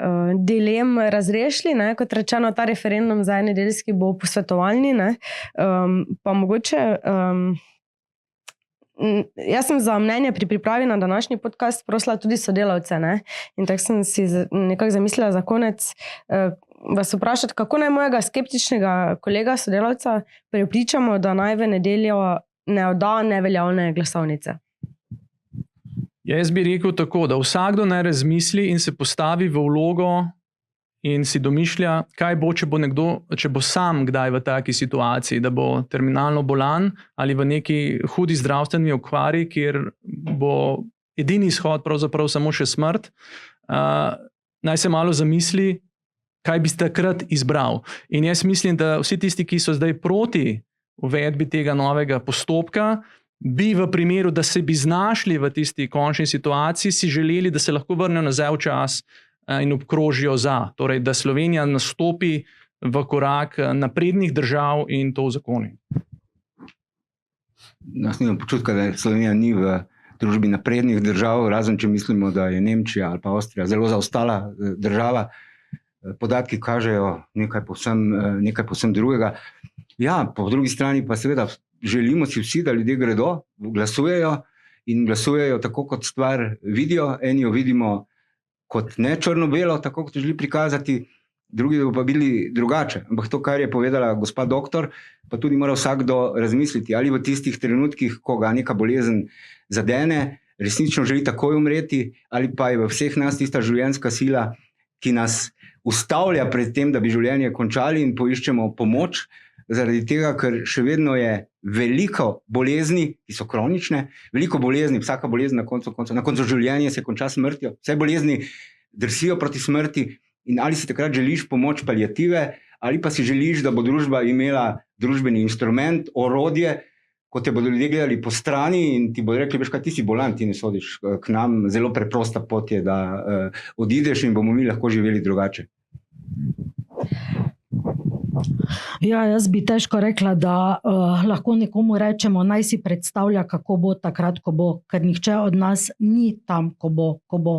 dilem razrešili, ne? Kot rečeno, ta referendum za nedeljski bo posvetovalni, ne? Pa mogoče jaz sem za mnenje pri pripravi na današnji podcast prosila tudi sodelavce, ne? In tako sem si nekako zamislila za konec vas vprašati, kako naj mojega skeptičnega kolega sodelavca prepričamo, da naj v nedeljo ne odda neveljavne glasovnice. Jaz bi rekel tako, da vsakdo naj razmisli in se postavi v vlogo in si domišlja, kaj bo, če bo sam kdaj v taki situaciji, da bo terminalno bolan ali v neki hudi zdravstveni okvari, kjer bo edini izhod pravzaprav samo še smrt, naj se malo zamisli, kaj bi takrat izbral. In jaz mislim, da vsi tisti, ki so zdaj proti uvedbi tega novega postopka, bi v primeru, da se bi znašli v tisti končni situaciji, si želeli, da se lahko vrnejo nazaj v čas in obkrožijo za. Torej, da Slovenija nastopi v korak naprednih držav in to v zakoni. Jaz nimam počutka, da Slovenija ni v družbi naprednih držav, razen če mislimo, da je Nemčija ali pa Avstrija zelo zaostala država. Podatki kažejo nekaj povsem drugega. Ja, po drugi strani pa seveda želimo si vsi, da ljudje gredo, glasujejo in glasujejo tako, kot stvar vidijo. Eni jo vidimo kot ne črno-belo, tako kot želi prikazati, drugi pa bili drugače. Ampak to, kar je povedala gospa doktor, pa tudi mora vsakdo razmisliti, ali v tistih trenutkih, ko ga neka bolezen zadene, resnično želi takoj umreti, ali pa je v vseh nas tista življenjska sila, ki nas ustavlja pred tem, da bi življenje končali in poiščemo pomoč, zaradi tega, ker še vedno je veliko bolezni, ki so kronične, veliko bolezni, vsaka bolezen na koncu življenja se konča smrtjo, vse bolezni drsijo proti smrti in ali si takrat želiš pomoč paliative, ali pa si želiš, da bo družba imela družbeni instrument, orodje, ko te bodo ljudje gledali po strani in ti bodo rekli, veš kaj, ti si bolan, ti ne sodiš k nam, zelo preprosta pot je, da odideš in bomo mi lahko živeli drugače. Ja, jaz bi težko rekla, da lahko nekomu rečemo, naj si predstavlja, kako bo takrat, ko bo, ker nihče od nas ni tam, ko bo.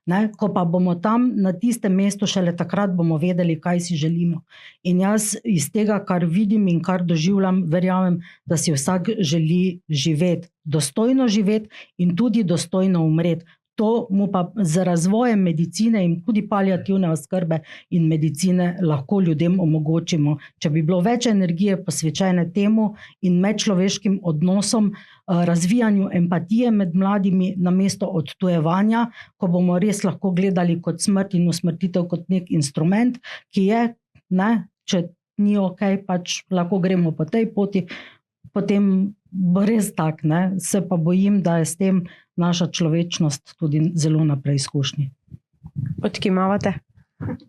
Ne? Ko pa bomo tam na tistem mestu, šele takrat bomo vedeli, kaj si želimo. In jaz iz tega, kar vidim in kar doživljam, verjamem, da si vsak želi živeti, dostojno živeti in tudi dostojno umreti. To mu pa z razvojem medicine in tudi paliativne oskrbe in medicine lahko ljudem omogočimo. Če bi bilo več energije posvečene temu in medčloveškim odnosom, razvijanju empatije med mladimi namesto odtujevanja, ko bomo res lahko gledali kot smrt in usmrtitev kot nek instrument, ki je, ne, če ni ok, pač lahko gremo po tej poti, potem bo res tak, ne? Se pa bojim, da je s tem naša človečnost tudi zelo na preizkušnji. Odkimavate?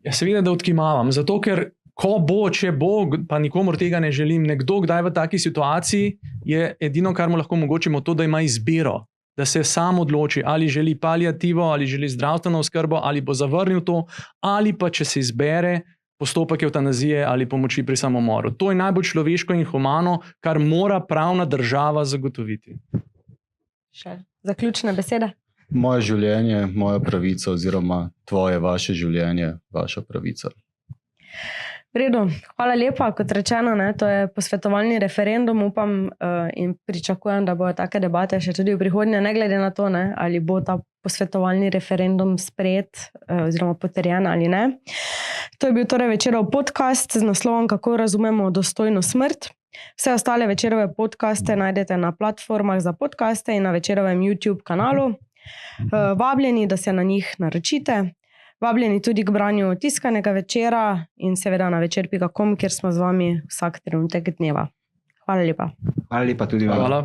Ja, seveda, da odkimavam, zato ker ko bo, če bo, pa nikomor tega ne želim, nekdo kdaj v taki situaciji, je edino, kar mu lahko omogočimo, to, da ima izbiro, da se sam odloči, ali želi paliativo, ali želi zdravstveno oskrbo, ali bo zavrnil to, ali pa če se izbere postopek evtanazije ali pomoči pri samomoru. To je najbolj človeško in humano, kar mora pravna država zagotoviti. Še zaključne besede? Moje življenje, moja pravica, oziroma tvoje, vaše življenje, vaša pravica. V redu, hvala lepa. Kot rečeno, ne, to je posvetovalni referendum, upam in pričakujem, da bodo take debate še tudi v prihodnje, ne glede na to, ne, ali bo ta posvetovalni referendum sprejet oziroma potrjen ali ne. To je bil torej Večerov podcast z naslovom Kako razumemo dostojno smrt. Vse ostale Večerove podcaste najdete na platformah za podcaste in na Večerovem YouTube kanalu. Vabljeni, da se na njih naročite. Vabljeni tudi k branju tiskanega Večera in seveda na večer.com, kjer smo z vami vsak trenutek dneva. Hvala lepa. Hvala lepa tudi vam. Hvala.